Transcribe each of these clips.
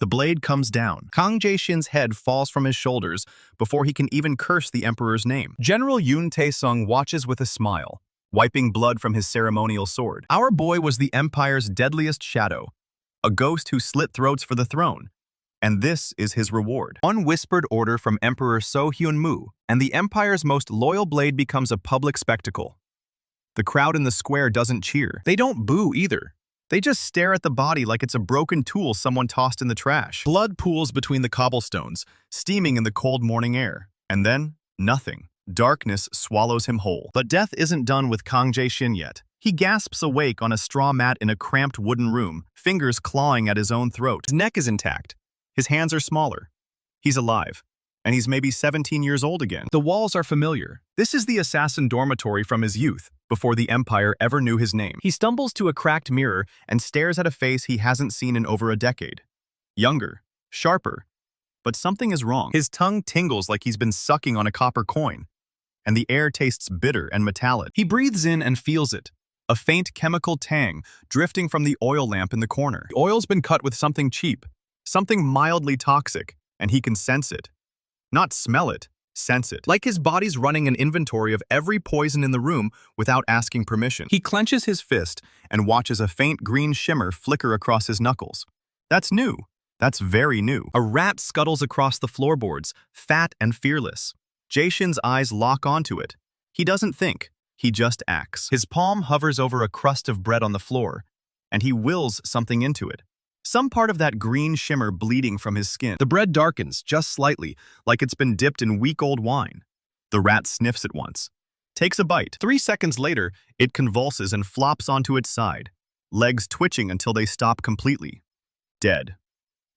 The blade comes down. Kang Jae-shin's head falls from his shoulders before he can even curse the Emperor's name. General Yoon Tae-sung watches with a smile, wiping blood from his ceremonial sword. Our boy was the Empire's deadliest shadow, a ghost who slit throats for the throne. And this is his reward. On whispered order from Emperor So-hyun-moo, and the Empire's most loyal blade becomes a public spectacle. The crowd in the square doesn't cheer. They don't boo either. They just stare at the body like it's a broken tool someone tossed in the trash. Blood pools between the cobblestones, steaming in the cold morning air. And then, nothing. Darkness swallows him whole. But death isn't done with Kang Jae-shin yet. He gasps awake on a straw mat in a cramped wooden room, fingers clawing at his own throat. His neck is intact. His hands are smaller. He's alive. And he's maybe 17 years old again. The walls are familiar. This is the assassin dormitory from his youth, before the Empire ever knew his name. He stumbles to a cracked mirror and stares at a face he hasn't seen in over a decade. Younger, sharper. But something is wrong. His tongue tingles like he's been sucking on a copper coin, and the air tastes bitter and metallic. He breathes in and feels it. A faint chemical tang drifting from the oil lamp in the corner. The oil's been cut with something cheap. Something mildly toxic, and he can sense it. Not smell it, sense it. Like his body's running an inventory of every poison in the room without asking permission. He clenches his fist and watches a faint green shimmer flicker across his knuckles. That's new. That's very new. A rat scuttles across the floorboards, fat and fearless. Jae-shin's eyes lock onto it. He doesn't think. He just acts. His palm hovers over a crust of bread on the floor, and he wills something into it. Some part of that green shimmer bleeding from his skin. The bread darkens, just slightly, like it's been dipped in week-old wine. The rat sniffs it once, takes a bite. 3 seconds later, it convulses and flops onto its side, legs twitching until they stop completely. Dead.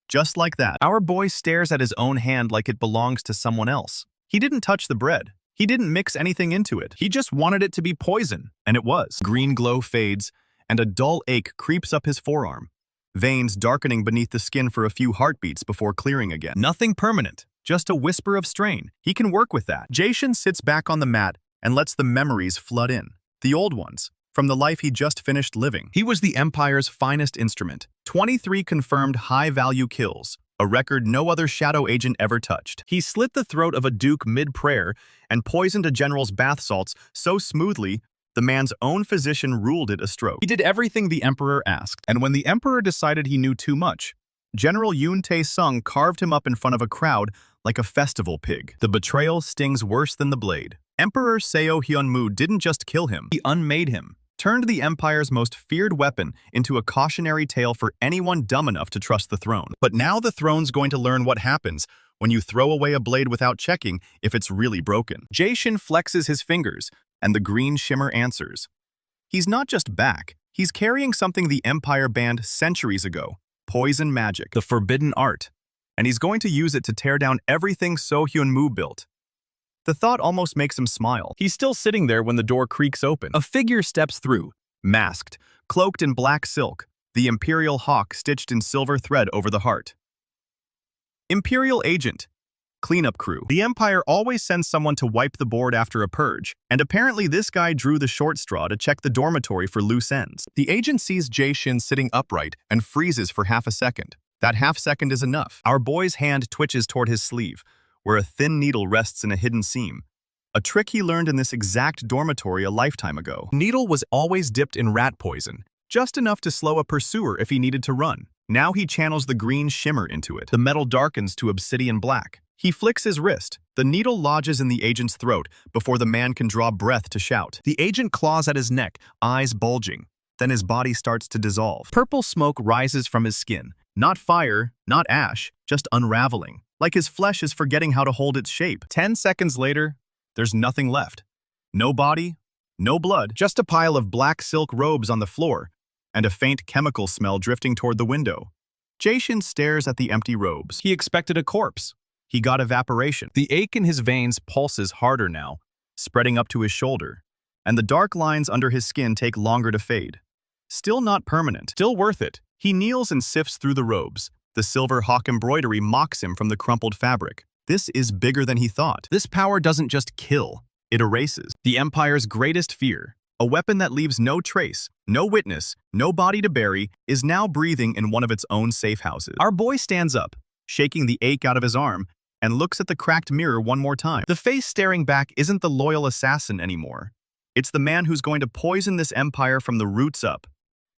Just like that. Our boy stares at his own hand like it belongs to someone else. He didn't touch the bread. He didn't mix anything into it. He just wanted it to be poison, and it was. Green glow fades, and a dull ache creeps up his forearm. Veins darkening beneath the skin for a few heartbeats before clearing again. Nothing permanent, just a whisper of strain. He can work with that. Jae-shin sits back on the mat and lets the memories flood in. The old ones, from the life he just finished living. He was the Empire's finest instrument. 23 confirmed high-value kills, a record no other shadow agent ever touched. He slit the throat of a duke mid-prayer and poisoned a general's bath salts so smoothly the man's own physician ruled it a stroke. He did everything the Emperor asked, and when the Emperor decided he knew too much, General Yoon Tae-sung carved him up in front of a crowd like a festival pig. The betrayal stings worse than the blade. Emperor Seo-hyun-moo didn't just kill him, he unmade him, turned the Empire's most feared weapon into a cautionary tale for anyone dumb enough to trust the throne. But now the throne's going to learn what happens when you throw away a blade without checking if it's really broken. Jae-shin flexes his fingers, and the green shimmer answers. He's not just back, he's carrying something the Empire banned centuries ago, poison magic, the forbidden art, and he's going to use it to tear down everything So-hyun-moo built. The thought almost makes him smile. He's still sitting there when the door creaks open. A figure steps through, masked, cloaked in black silk, the Imperial hawk stitched in silver thread over the heart. Imperial agent. Cleanup crew. The Empire always sends someone to wipe the board after a purge, and apparently this guy drew the short straw to check the dormitory for loose ends. The agent sees Jae-shin sitting upright and freezes for half a second. That half second is enough. Our boy's hand twitches toward his sleeve, where a thin needle rests in a hidden seam. A trick he learned in this exact dormitory a lifetime ago. Needle was always dipped in rat poison, just enough to slow a pursuer if he needed to run. Now he channels the green shimmer into it. The metal darkens to obsidian black. He flicks his wrist. The needle lodges in the agent's throat before the man can draw breath to shout. The agent claws at his neck, eyes bulging. Then his body starts to dissolve. Purple smoke rises from his skin. Not fire, not ash, just unraveling. Like his flesh is forgetting how to hold its shape. 10 seconds later, there's nothing left. No body, no blood, just a pile of black silk robes on the floor, and a faint chemical smell drifting toward the window. Jae-shin stares at the empty robes. He expected a corpse. He got evaporation. The ache in his veins pulses harder now, spreading up to his shoulder, and the dark lines under his skin take longer to fade. Still not permanent, still worth it. He kneels and sifts through the robes. The silver hawk embroidery mocks him from the crumpled fabric. This is bigger than he thought. This power doesn't just kill, it erases. The Empire's greatest fear, A weapon that leaves no trace, no witness, no body to bury, is now breathing in one of its own safe houses. Our boy stands up, shaking the ache out of his arm, and looks at the cracked mirror one more time. The face staring back isn't the loyal assassin anymore. It's the man who's going to poison this empire from the roots up,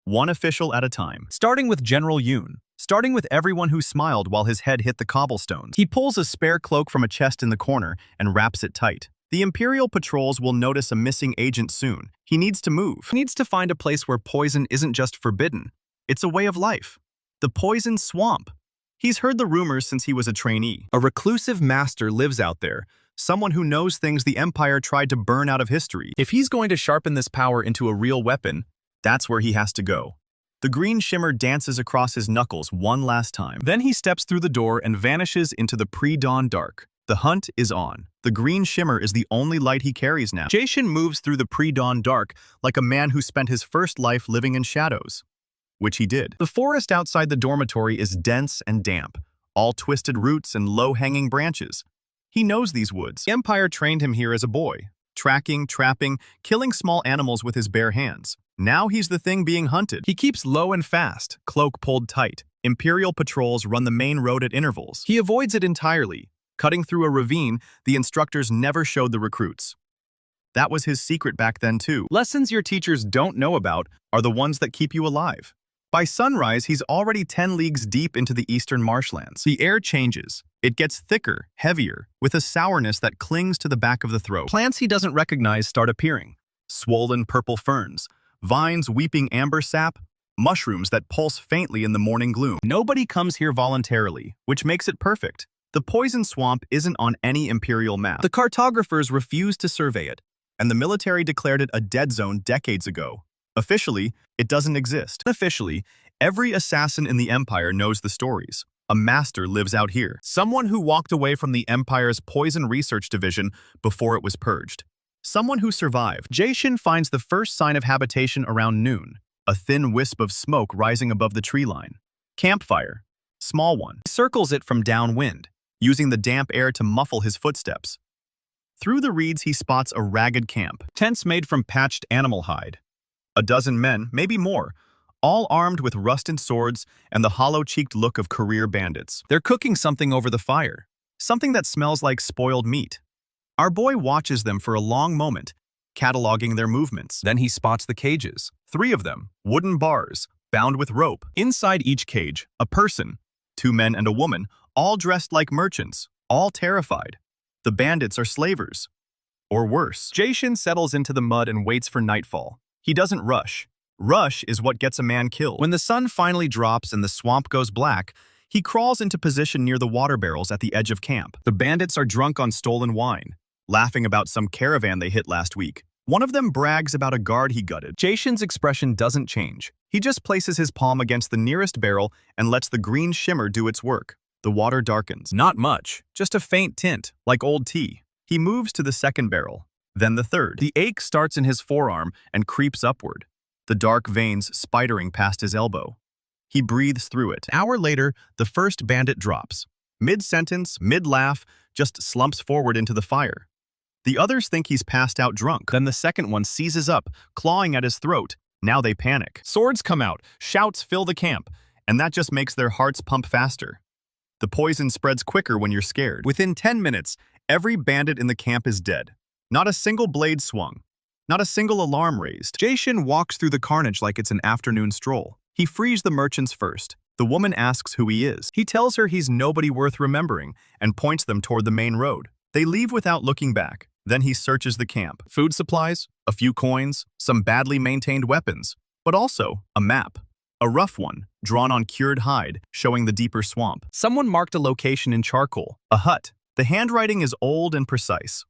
one official at a time. Starting with General Yoon. Starting with everyone who smiled while his head hit the cobblestones. He pulls a spare cloak from a chest in the corner and wraps it tight. The Imperial patrols will notice a missing agent soon. He needs to move. He needs to find a place where poison isn't just forbidden. It's a way of life. The poison swamp. He's heard the rumors since he was a trainee. A reclusive master lives out there, someone who knows things the Empire tried to burn out of history. If he's going to sharpen this power into a real weapon, that's where he has to go. The green shimmer dances across his knuckles one last time. Then he steps through the door and vanishes into the pre-dawn dark. The hunt is on. The green shimmer is the only light he carries now. Jae-shin moves through the pre-dawn dark like a man who spent his first life living in shadows. Which he did. The forest outside the dormitory is dense and damp, all twisted roots and low-hanging branches. He knows these woods. The Empire trained him here as a boy, tracking, trapping, killing small animals with his bare hands. Now he's the thing being hunted. He keeps low and fast, cloak pulled tight. Imperial patrols run the main road at intervals. He avoids it entirely. Cutting through a ravine, the instructors never showed the recruits. That was his secret back then too. Lessons your teachers don't know about are the ones that keep you alive. By sunrise, he's already 10 leagues deep into the eastern marshlands. The air changes. It gets thicker, heavier, with a sourness that clings to the back of the throat. Plants he doesn't recognize start appearing. Swollen purple ferns, vines weeping amber sap, mushrooms that pulse faintly in the morning gloom. Nobody comes here voluntarily, which makes it perfect. The poison swamp isn't on any Imperial map. The cartographers refused to survey it, and the military declared it a dead zone decades ago. Officially, it doesn't exist. Unofficially, every assassin in the Empire knows the stories. A master lives out here. Someone who walked away from the Empire's poison research division before it was purged. Someone who survived. Jae-shin finds the first sign of habitation around noon, a thin wisp of smoke rising above the tree line. Campfire. Small one. He circles it from downwind, using the damp air to muffle his footsteps. Through the reeds he spots a ragged camp. Tents made from patched animal hide. A dozen men, maybe more, all armed with rusted swords and the hollow-cheeked look of career bandits. They're cooking something over the fire, something that smells like spoiled meat. Our boy watches them for a long moment, cataloging their movements. Then he spots the cages, 3 of them, wooden bars, bound with rope. Inside each cage, a person, 2 men and a woman, all dressed like merchants, all terrified. The bandits are slavers. Or worse. Jae-shin settles into the mud and waits for nightfall. He doesn't rush. Rush is what gets a man killed. When the sun finally drops and the swamp goes black, he crawls into position near the water barrels at the edge of camp. The bandits are drunk on stolen wine, laughing about some caravan they hit last week. One of them brags about a guard he gutted. Jae-shin's expression doesn't change. He just places his palm against the nearest barrel and lets the green shimmer do its work. The water darkens. Not much, just a faint tint, like old tea. He moves to the second barrel. Then the third. The ache starts in his forearm and creeps upward, the dark veins spidering past his elbow. He breathes through it. An hour later, the first bandit drops. Mid-sentence, mid-laugh, just slumps forward into the fire. The others think he's passed out drunk. Then the second one seizes up, clawing at his throat. Now they panic. Swords come out, shouts fill the camp, and that just makes their hearts pump faster. The poison spreads quicker when you're scared. Within 10 minutes, every bandit in the camp is dead. Not a single blade swung. Not a single alarm raised. Jae-shin walks through the carnage like it's an afternoon stroll. He frees the merchants first. The woman asks who he is. He tells her he's nobody worth remembering and points them toward the main road. They leave without looking back. Then he searches the camp. Food supplies, a few coins, some badly maintained weapons, but also a map. A rough one, drawn on cured hide, showing the deeper swamp. Someone marked a location in charcoal. A hut. The handwriting is old and precise.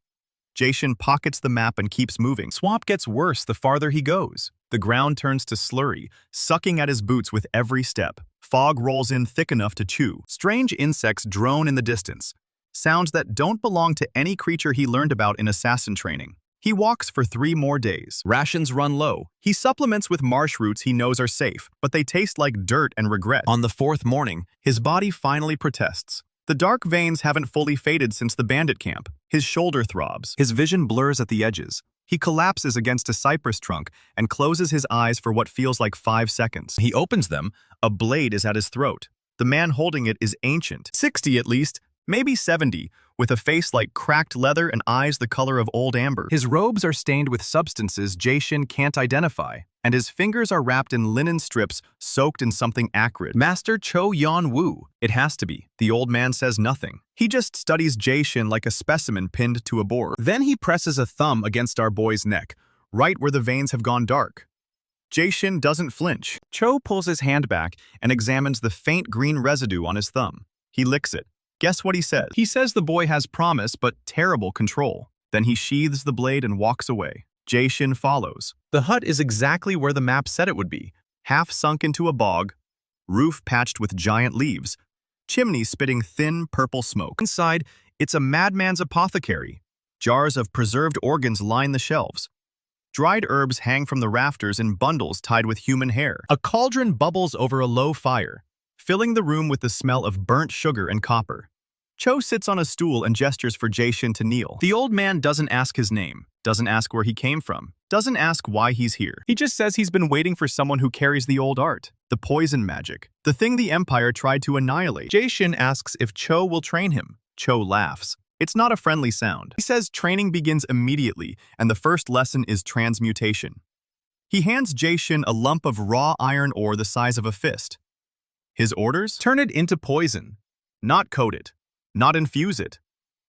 Jae-shin pockets the map and keeps moving. Swamp gets worse the farther he goes. The ground turns to slurry, sucking at his boots with every step. Fog rolls in thick enough to chew. Strange insects drone in the distance, sounds that don't belong to any creature he learned about in assassin training. He walks for 3 more days. Rations run low. He supplements with marsh roots he knows are safe, but they taste like dirt and regret. On the 4th morning, his body finally protests. The dark veins haven't fully faded since the bandit camp. His shoulder throbs. His vision blurs at the edges. He collapses against a cypress trunk and closes his eyes for what feels like 5 seconds. He opens them. A blade is at his throat. The man holding it is ancient, 60 at least, maybe 70, with a face like cracked leather and eyes the color of old amber. His robes are stained with substances Jae-shin can't identify, and his fingers are wrapped in linen strips soaked in something acrid. Master Cho Yeon-woo. It has to be. The old man says nothing. He just studies Jae-shin like a specimen pinned to a board. Then he presses a thumb against our boy's neck, right where the veins have gone dark. Jae-shin doesn't flinch. Cho pulls his hand back and examines the faint green residue on his thumb. He licks it. Guess what he says? He says the boy has promise but terrible control. Then he sheathes the blade and walks away. Jae-shin follows. The hut is exactly where the map said it would be. Half sunk into a bog, roof patched with giant leaves, chimney spitting thin purple smoke. Inside, it's a madman's apothecary. Jars of preserved organs line the shelves. Dried herbs hang from the rafters in bundles tied with human hair. A cauldron bubbles over a low fire, filling the room with the smell of burnt sugar and copper. Cho sits on a stool and gestures for Jae-shin to kneel. The old man doesn't ask his name, doesn't ask where he came from, doesn't ask why he's here. He just says he's been waiting for someone who carries the old art, the poison magic, the thing the Empire tried to annihilate. Jae-shin asks if Cho will train him. Cho laughs. It's not a friendly sound. He says training begins immediately, and the first lesson is transmutation. He hands Jae-shin a lump of raw iron ore the size of a fist. His orders? Turn it into poison. Not coat it. Not infuse it.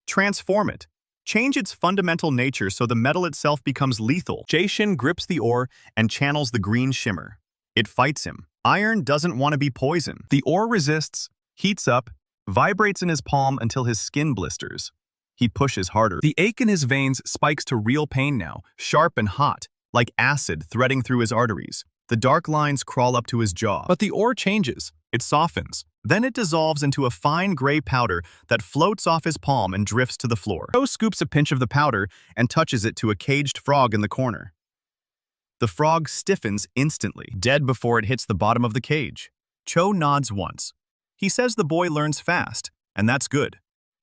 Transform it. Change its fundamental nature so the metal itself becomes lethal. Jae-shin grips the ore and channels the green shimmer. It fights him. Iron doesn't want to be poison. The ore resists, heats up, vibrates in his palm until his skin blisters. He pushes harder. The ache in his veins spikes to real pain now, sharp and hot, like acid threading through his arteries. The dark lines crawl up to his jaw. But the ore changes. It softens. Then it dissolves into a fine gray powder that floats off his palm and drifts to the floor. Cho scoops a pinch of the powder and touches it to a caged frog in the corner. The frog stiffens instantly, dead before it hits the bottom of the cage. Cho nods once. He says the boy learns fast, and that's good,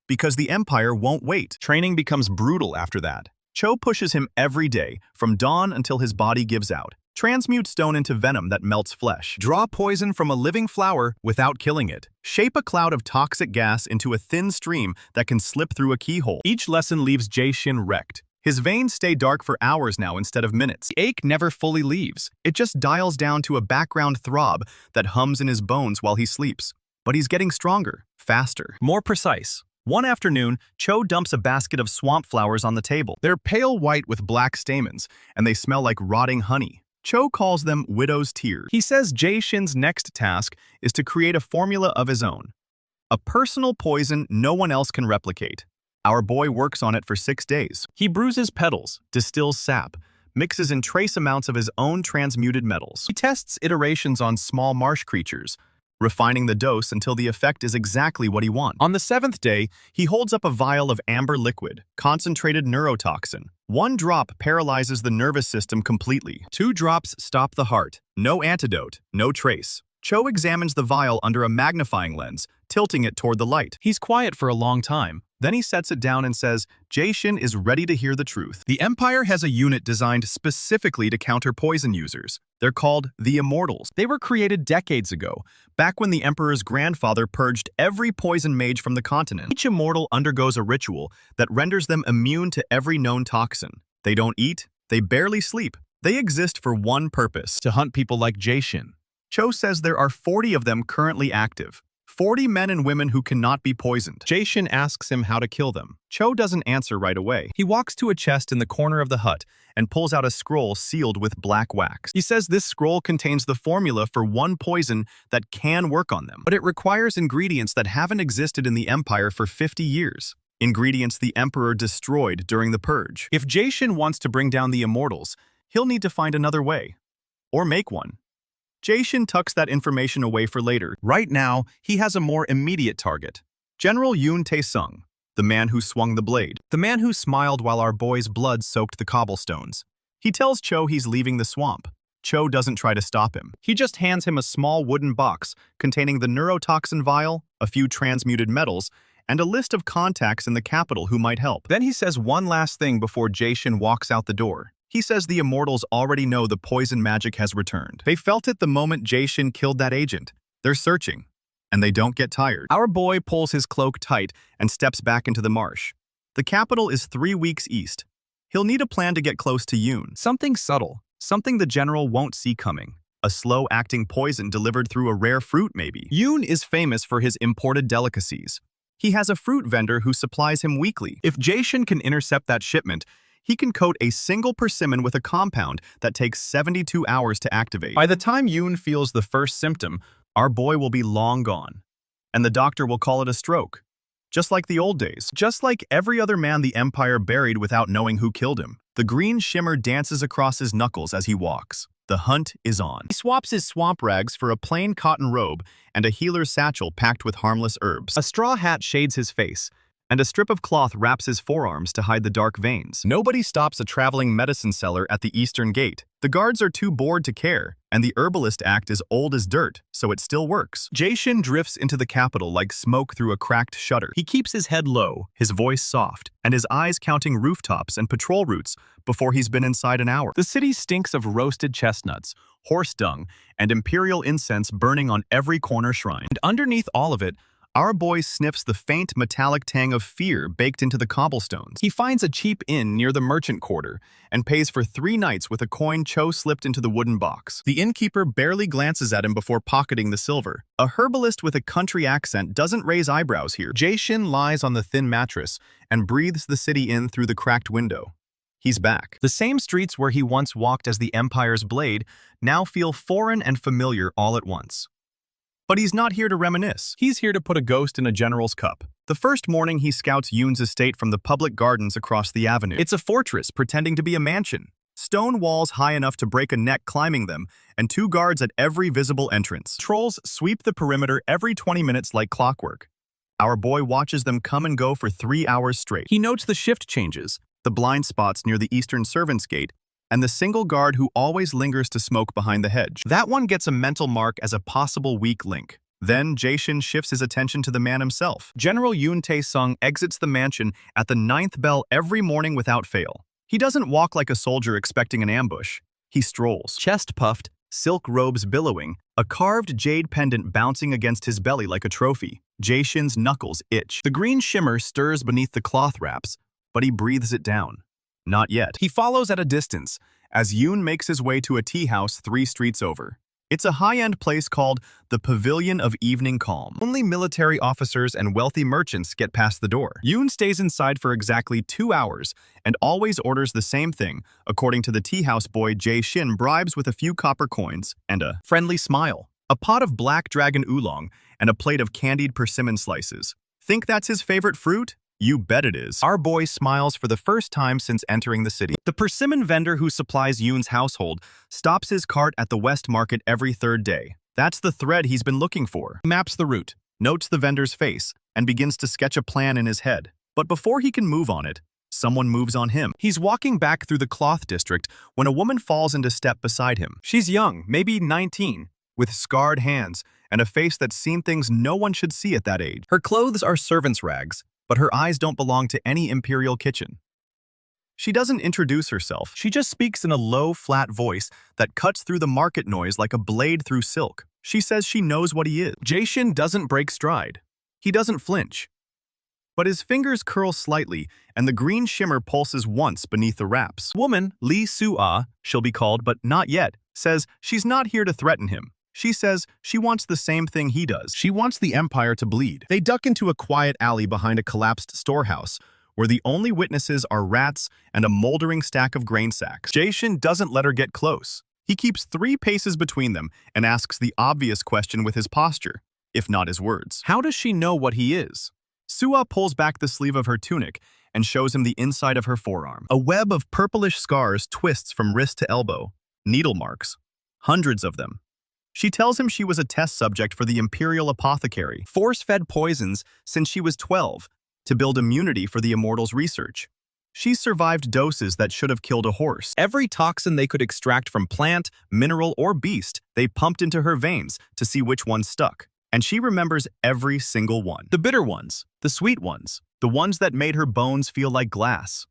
because the Empire won't wait. Training becomes brutal after that. Cho pushes him every day, from dawn until his body gives out. Transmute stone into venom that melts flesh. Draw poison from a living flower without killing it. Shape a cloud of toxic gas into a thin stream that can slip through a keyhole. Each lesson leaves Jae-shin wrecked. His veins stay dark for hours now instead of minutes. The ache never fully leaves. It just dials down to a background throb that hums in his bones while he sleeps. But he's getting stronger, faster, more precise. One afternoon, Cho dumps a basket of swamp flowers on the table. They're pale white with black stamens, and they smell like rotting honey. Cho calls them widow's tears. He says Jae-shin's next task is to create a formula of his own. A personal poison no one else can replicate. Our boy works on it for 6 days. He bruises petals, distills sap, mixes in trace amounts of his own transmuted metals. He tests iterations on small marsh creatures, refining the dose until the effect is exactly what he wants. On the 7th day, he holds up a vial of amber liquid, concentrated neurotoxin. 1 drop paralyzes the nervous system completely. 2 drops stop the heart. No antidote, no trace. Cho examines the vial under a magnifying lens, tilting it toward the light. He's quiet for a long time. Then he sets it down and says, Jae-shin is ready to hear the truth. The Empire has a unit designed specifically to counter poison users. They're called the Immortals. They were created decades ago, back when the Emperor's grandfather purged every poison mage from the continent. Each Immortal undergoes a ritual that renders them immune to every known toxin. They don't eat, they barely sleep. They exist for one purpose: to hunt people like Jae-shin. Cho says there are 40 of them currently active. 40 men and women who cannot be poisoned. Jae-shin asks him how to kill them. Cho doesn't answer right away. He walks to a chest in the corner of the hut and pulls out a scroll sealed with black wax. He says this scroll contains the formula for one poison that can work on them, but it requires ingredients that haven't existed in the Empire for 50 years. Ingredients the Emperor destroyed during the Purge. If Jae-shin wants to bring down the Immortals, he'll need to find another way. Or make one. Jae-shin tucks that information away for later. Right now, he has a more immediate target. General Yoon Tae-sung, the man who swung the blade. The man who smiled while our boy's blood soaked the cobblestones. He tells Cho he's leaving the swamp. Cho doesn't try to stop him. He just hands him a small wooden box containing the neurotoxin vial, a few transmuted metals, and a list of contacts in the capital who might help. Then he says one last thing before Jae-shin walks out the door. He says the Immortals already know the poison magic has returned. They felt it the moment Jae-shin killed that agent. They're searching, and they don't get tired. Our boy pulls his cloak tight and steps back into the marsh. The capital is 3 weeks east. He'll need a plan to get close to Yoon. Something subtle, something the general won't see coming. A slow-acting poison delivered through a rare fruit, maybe. Yoon is famous for his imported delicacies. He has a fruit vendor who supplies him weekly. If Jae-shin can intercept that shipment, he can coat a single persimmon with a compound that takes 72 hours to activate. By the time Yoon feels the first symptom, our boy will be long gone. And the doctor will call it a stroke. Just like the old days. Just like every other man the Empire buried without knowing who killed him. The green shimmer dances across his knuckles as he walks. The hunt is on. He swaps his swamp rags for a plain cotton robe and a healer's satchel packed with harmless herbs. A straw hat shades his face, and a strip of cloth wraps his forearms to hide the dark veins. Nobody stops a traveling medicine seller at the eastern gate. The guards are too bored to care, and the herbalist act is old as dirt, so it still works. Jae-shin drifts into the capital like smoke through a cracked shutter. He keeps his head low, his voice soft, and his eyes counting rooftops and patrol routes before he's been inside an hour. The city stinks of roasted chestnuts, horse dung, and imperial incense burning on every corner shrine. And underneath all of it, our boy sniffs the faint metallic tang of fear baked into the cobblestones. He finds a cheap inn near the merchant quarter and pays for 3 nights with a coin Cho slipped into the wooden box. The innkeeper barely glances at him before pocketing the silver. A herbalist with a country accent doesn't raise eyebrows here. Jae-shin lies on the thin mattress and breathes the city in through the cracked window. He's back. The same streets where he once walked as the Empire's blade now feel foreign and familiar all at once. But he's not here to reminisce. He's here to put a ghost in a general's cup. The first morning, he scouts Yoon's estate from the public gardens across the avenue. It's a fortress pretending to be a mansion. Stone walls high enough to break a neck climbing them, and 2 guards at every visible entrance. Trolls sweep the perimeter every 20 minutes like clockwork. Our boy watches them come and go for 3 hours straight. He notes the shift changes, the blind spots near the eastern servants' gate, and the single guard who always lingers to smoke behind the hedge. That one gets a mental mark as a possible weak link. Then Jae-shin shifts his attention to the man himself. General Yoon Tae-sung exits the mansion at the 9th bell every morning without fail. He doesn't walk like a soldier expecting an ambush. He strolls, chest puffed, silk robes billowing, a carved jade pendant bouncing against his belly like a trophy. Jae-shin's knuckles itch. The green shimmer stirs beneath the cloth wraps, but he breathes it down. Not yet. He follows at a distance as Yoon makes his way to a tea house 3 streets over. It's a high-end place called the Pavilion of Evening Calm. Only military officers and wealthy merchants get past the door. Yoon stays inside for exactly 2 hours and always orders the same thing, according to the tea house boy Jae-shin bribes with a few copper coins and a friendly smile. A pot of black dragon oolong and a plate of candied persimmon slices. Think that's his favorite fruit? You bet it is. Our boy smiles for the first time since entering the city. The persimmon vendor who supplies Yoon's household stops his cart at the West Market every 3rd day. That's the thread he's been looking for. He maps the route, notes the vendor's face, and begins to sketch a plan in his head. But before he can move on it, someone moves on him. He's walking back through the cloth district when a woman falls into step beside him. She's young, maybe 19, with scarred hands and a face that's seen things no one should see at that age. Her clothes are servant's rags, but her eyes don't belong to any imperial kitchen. She doesn't introduce herself. She just speaks in a low, flat voice that cuts through the market noise like a blade through silk. She says she knows what he is. Jae-shin doesn't break stride. He doesn't flinch. But his fingers curl slightly, and the green shimmer pulses once beneath the wraps. Woman, Lee Soo-ah, she'll be called, but not yet, says she's not here to threaten him. She says she wants the same thing he does. She wants the Empire to bleed. They duck into a quiet alley behind a collapsed storehouse, where the only witnesses are rats and a moldering stack of grain sacks. Jae-shin doesn't let her get close. He keeps 3 paces between them and asks the obvious question with his posture, if not his words. How does she know what he is? Soo-ah pulls back the sleeve of her tunic and shows him the inside of her forearm. A web of purplish scars twists from wrist to elbow. Needle marks. Hundreds of them. She tells him she was a test subject for the Imperial Apothecary, force-fed poisons since she was 12 to build immunity for the Immortals research. She's survived doses that should have killed a horse. Every toxin they could extract from plant, mineral, or beast, they pumped into her veins to see which one stuck. and she remembers every single one. The bitter ones, the sweet ones, the ones that made her bones feel like glass.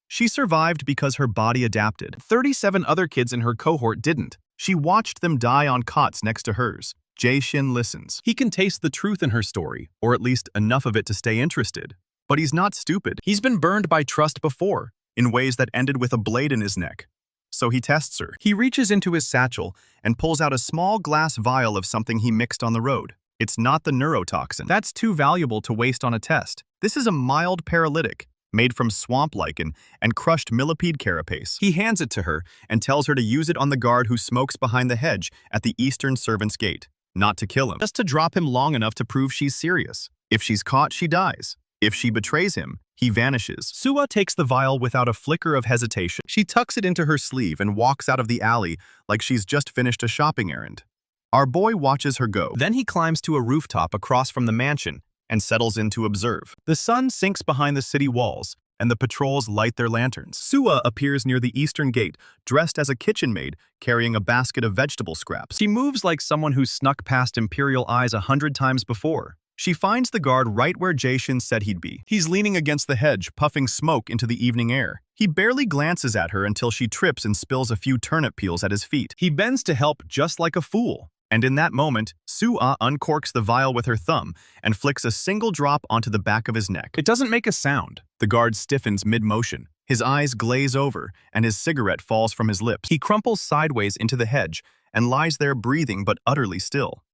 She survived because her body adapted. 37 other kids in her cohort didn't. She watched them die on cots next to hers. Jae-shin listens. He can taste the truth in her story, or at least enough of it to stay interested. But he's not stupid. He's been burned by trust before, in ways that ended with a blade in his neck. So he tests her. He reaches into his satchel and pulls out a small glass vial of something he mixed on the road. It's not the neurotoxin. That's too valuable to waste on a test. This is a mild paralytic, made from swamp lichen and crushed millipede carapace. He hands it to her and tells her to use it on the guard who smokes behind the hedge at the eastern servants' gate. Not to kill him, just to drop him long enough to prove she's serious. If she's caught, she dies. If she betrays him, he vanishes. Soo-ah takes the vial without a flicker of hesitation. She tucks it into her sleeve and walks out of the alley like she's just finished a shopping errand. Our boy watches her go. Then he climbs to a rooftop across from the mansion and settles in to observe. The sun sinks behind the city walls, and the patrols light their lanterns. Soo-ah appears near the eastern gate, dressed as a kitchen maid, carrying a basket of vegetable scraps. She moves like someone who snuck past Imperial eyes 100 times before. She finds the guard right where Jae-shin said he'd be. He's leaning against the hedge, puffing smoke into the evening air. He barely glances at her until she trips and spills a few turnip peels at his feet. He bends to help just like a fool. And in that moment, Soo-ah uncorks the vial with her thumb and flicks a single drop onto the back of his neck. It doesn't make a sound. The guard stiffens mid-motion. His eyes glaze over, and his cigarette falls from his lips. He crumples sideways into the hedge and lies there breathing but utterly still.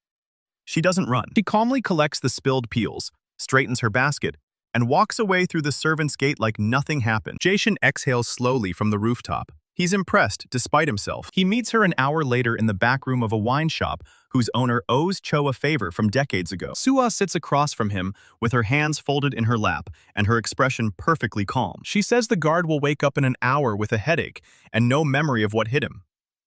She doesn't run. She calmly collects the spilled peels, straightens her basket, and walks away through the servants' gate like nothing happened. Jae-shin exhales slowly from the rooftop. He's impressed, despite himself. He meets her an hour later in the back room of a wine shop whose owner owes Cho a favor from decades ago. Soo-ah sits across from him with her hands folded in her lap and her expression perfectly calm. She says the guard will wake up in an hour with a headache and no memory of what hit him.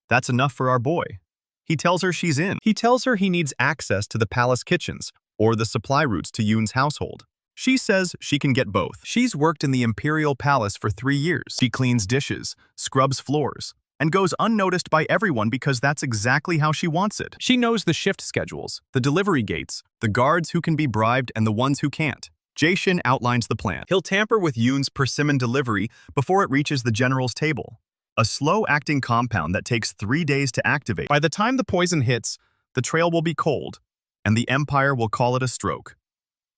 That's enough for our boy. He tells her she's in. He tells her he needs access to the palace kitchens or the supply routes to Yoon's household. She says she can get both. She's worked in the Imperial Palace for 3 years. She cleans dishes, scrubs floors, and goes unnoticed by everyone because that's exactly how she wants it. She knows the shift schedules, the delivery gates, the guards who can be bribed and the ones who can't. Jae-shin outlines the plan. He'll tamper with Yoon's persimmon delivery before it reaches the general's table. A slow-acting compound that takes 3 days to activate. By the time the poison hits, the trail will be cold, and the Empire will call it a stroke.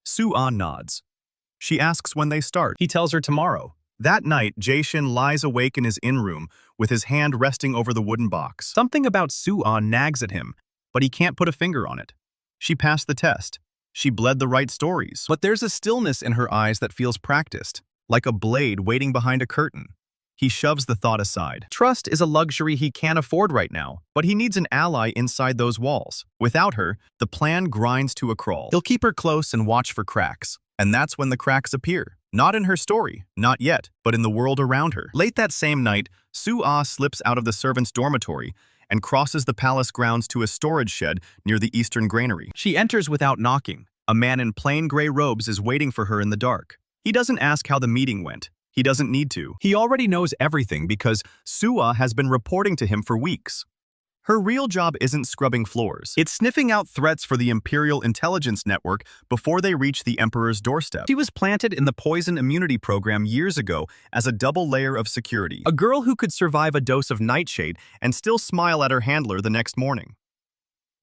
Soo-ah nods. She asks when they start. He tells her tomorrow. That night, Jae-shin lies awake in his inn-room with his hand resting over the wooden box. Something about Soo-ah nags at him, but he can't put a finger on it. She passed the test. She bled the right stories. But there's a stillness in her eyes that feels practiced, like a blade waiting behind a curtain. He shoves the thought aside. Trust is a luxury he can't afford right now, but he needs an ally inside those walls. Without her, the plan grinds to a crawl. He'll keep her close and watch for cracks. And that's when the cracks appear. Not in her story, not yet, but in the world around her. Late that same night, Soo-ah slips out of the servants' dormitory and crosses the palace grounds to a storage shed near the eastern granary. She enters without knocking. A man in plain gray robes is waiting for her in the dark. He doesn't ask how the meeting went. He doesn't need to. He already knows everything because Soo-ah has been reporting to him for weeks. Her real job isn't scrubbing floors. It's sniffing out threats for the Imperial Intelligence Network before they reach the Emperor's doorstep. She was planted in the poison immunity program years ago as a double layer of security. A girl who could survive a dose of nightshade and still smile at her handler the next morning.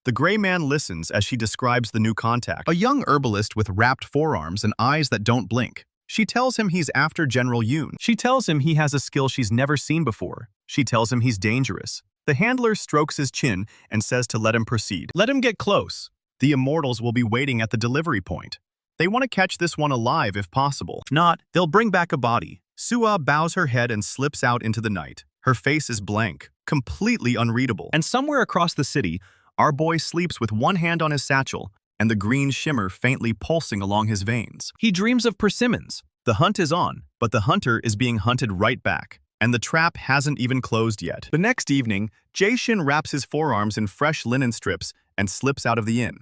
The gray man listens as she describes the new contact. A young herbalist with wrapped forearms and eyes that don't blink. She tells him he's after General Yoon. She tells him he has a skill she's never seen before. She tells him he's dangerous. The handler strokes his chin and says to let him proceed. Let him get close. The Immortals will be waiting at the delivery point. They want to catch this one alive if possible. If not, they'll bring back a body. Soo-ah bows her head and slips out into the night. Her face is blank, completely unreadable. And somewhere across the city, our boy sleeps with one hand on his satchel and the green shimmer faintly pulsing along his veins. He dreams of persimmons. The hunt is on, but the hunter is being hunted right back, and the trap hasn't even closed yet. The next evening, Jae-shin wraps his forearms in fresh linen strips and slips out of the inn.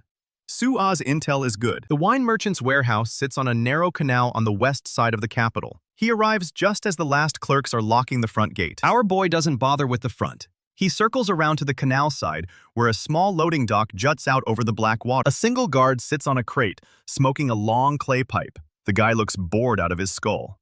Soo-ah's intel is good. The wine merchant's warehouse sits on a narrow canal on the west side of the capital. He arrives just as the last clerks are locking the front gate. Our boy doesn't bother with the front. He circles around to the canal side, where a small loading dock juts out over the black water. A single guard sits on a crate, smoking a long clay pipe. The guy looks bored out of his skull.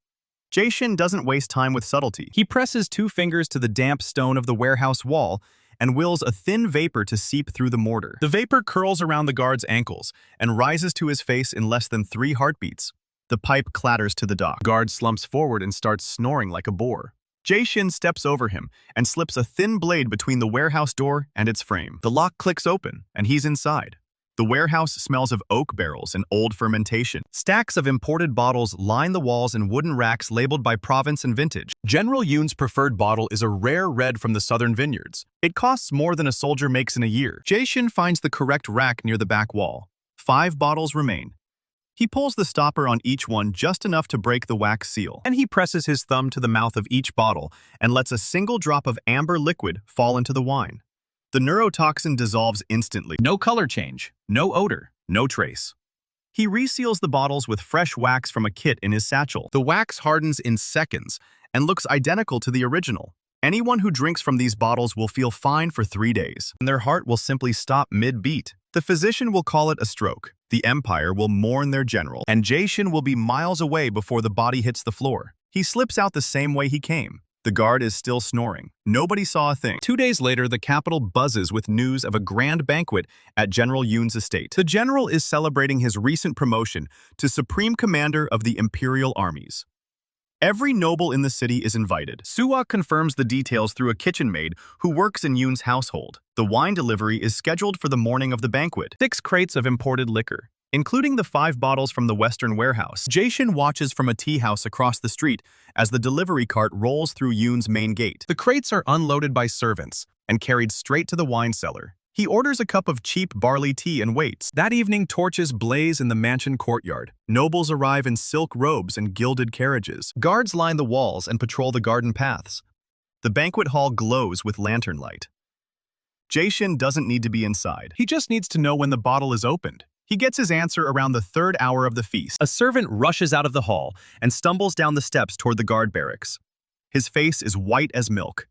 Jae-shin doesn't waste time with subtlety. He presses 2 fingers to the damp stone of the warehouse wall and wills a thin vapor to seep through the mortar. The vapor curls around the guard's ankles and rises to his face in less than 3 heartbeats. The pipe clatters to the dock. Guard slumps forward and starts snoring like a boar. Jae-shin steps over him and slips a thin blade between the warehouse door and its frame. The lock clicks open, and he's inside. The warehouse smells of oak barrels and old fermentation. Stacks of imported bottles line the walls in wooden racks labeled by province and vintage. General Yoon's preferred bottle is a rare red from the southern vineyards. It costs more than a soldier makes in a year. Jae-shin finds the correct rack near the back wall. 5 bottles remain. He pulls the stopper on each one just enough to break the wax seal. Then he presses his thumb to the mouth of each bottle and lets a single drop of amber liquid fall into the wine. The neurotoxin dissolves instantly. No color change, no odor, no trace. He reseals the bottles with fresh wax from a kit in his satchel. The wax hardens in seconds and looks identical to the original. Anyone who drinks from these bottles will feel fine for 3 days, and their heart will simply stop mid-beat. The physician will call it a stroke. The Empire will mourn their general, and Jae-shin will be miles away before the body hits the floor. He slips out the same way he came. The guard is still snoring. Nobody saw a thing. 2 days later, the capital buzzes with news of a grand banquet at General Yoon's estate. The general is celebrating his recent promotion to Supreme Commander of the Imperial Armies. Every noble in the city is invited. Soo-ah confirms the details through a kitchen maid who works in Yoon's household. The wine delivery is scheduled for the morning of the banquet. 6 crates of imported liquor, including the 5 bottles from the Western warehouse. Jae-shin watches from a tea house across the street as the delivery cart rolls through Yoon's main gate. The crates are unloaded by servants and carried straight to the wine cellar. He orders a cup of cheap barley tea and waits. That evening, torches blaze in the mansion courtyard. Nobles arrive in silk robes and gilded carriages. Guards line the walls and patrol the garden paths. The banquet hall glows with lantern light. Jae-shin doesn't need to be inside. He just needs to know when the bottle is opened. He gets his answer around the 3rd hour of the feast. A servant rushes out of the hall and stumbles down the steps toward the guard barracks. His face is white as milk.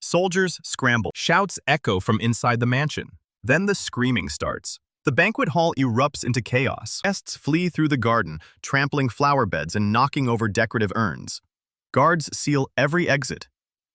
Soldiers scramble. Shouts echo from inside the mansion. Then the screaming starts. The banquet hall erupts into chaos. Guests flee through the garden, trampling flower beds and knocking over decorative urns. Guards seal every exit.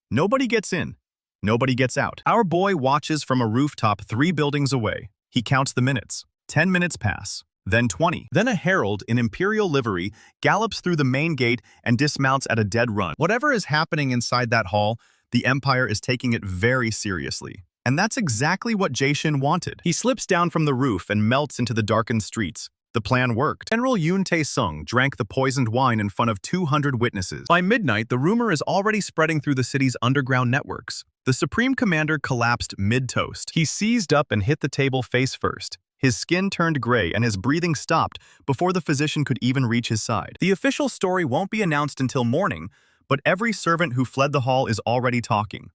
Nobody gets in. Nobody gets out. Our boy watches from a rooftop 3 buildings away. He counts the minutes. 10 minutes pass. Then 20. Then a herald in imperial livery gallops through the main gate and dismounts at a dead run. Whatever is happening inside that hall, the Empire is taking it very seriously. And that's exactly what Jae-shin wanted. He slips down from the roof and melts into the darkened streets. The plan worked. General Yoon Tae-sung drank the poisoned wine in front of 200 witnesses. By midnight, the rumor is already spreading through the city's underground networks. The Supreme Commander collapsed mid-toast. He seized up and hit the table face first. His skin turned gray and his breathing stopped before the physician could even reach his side. The official story won't be announced until morning, but every servant who fled the hall is already talking.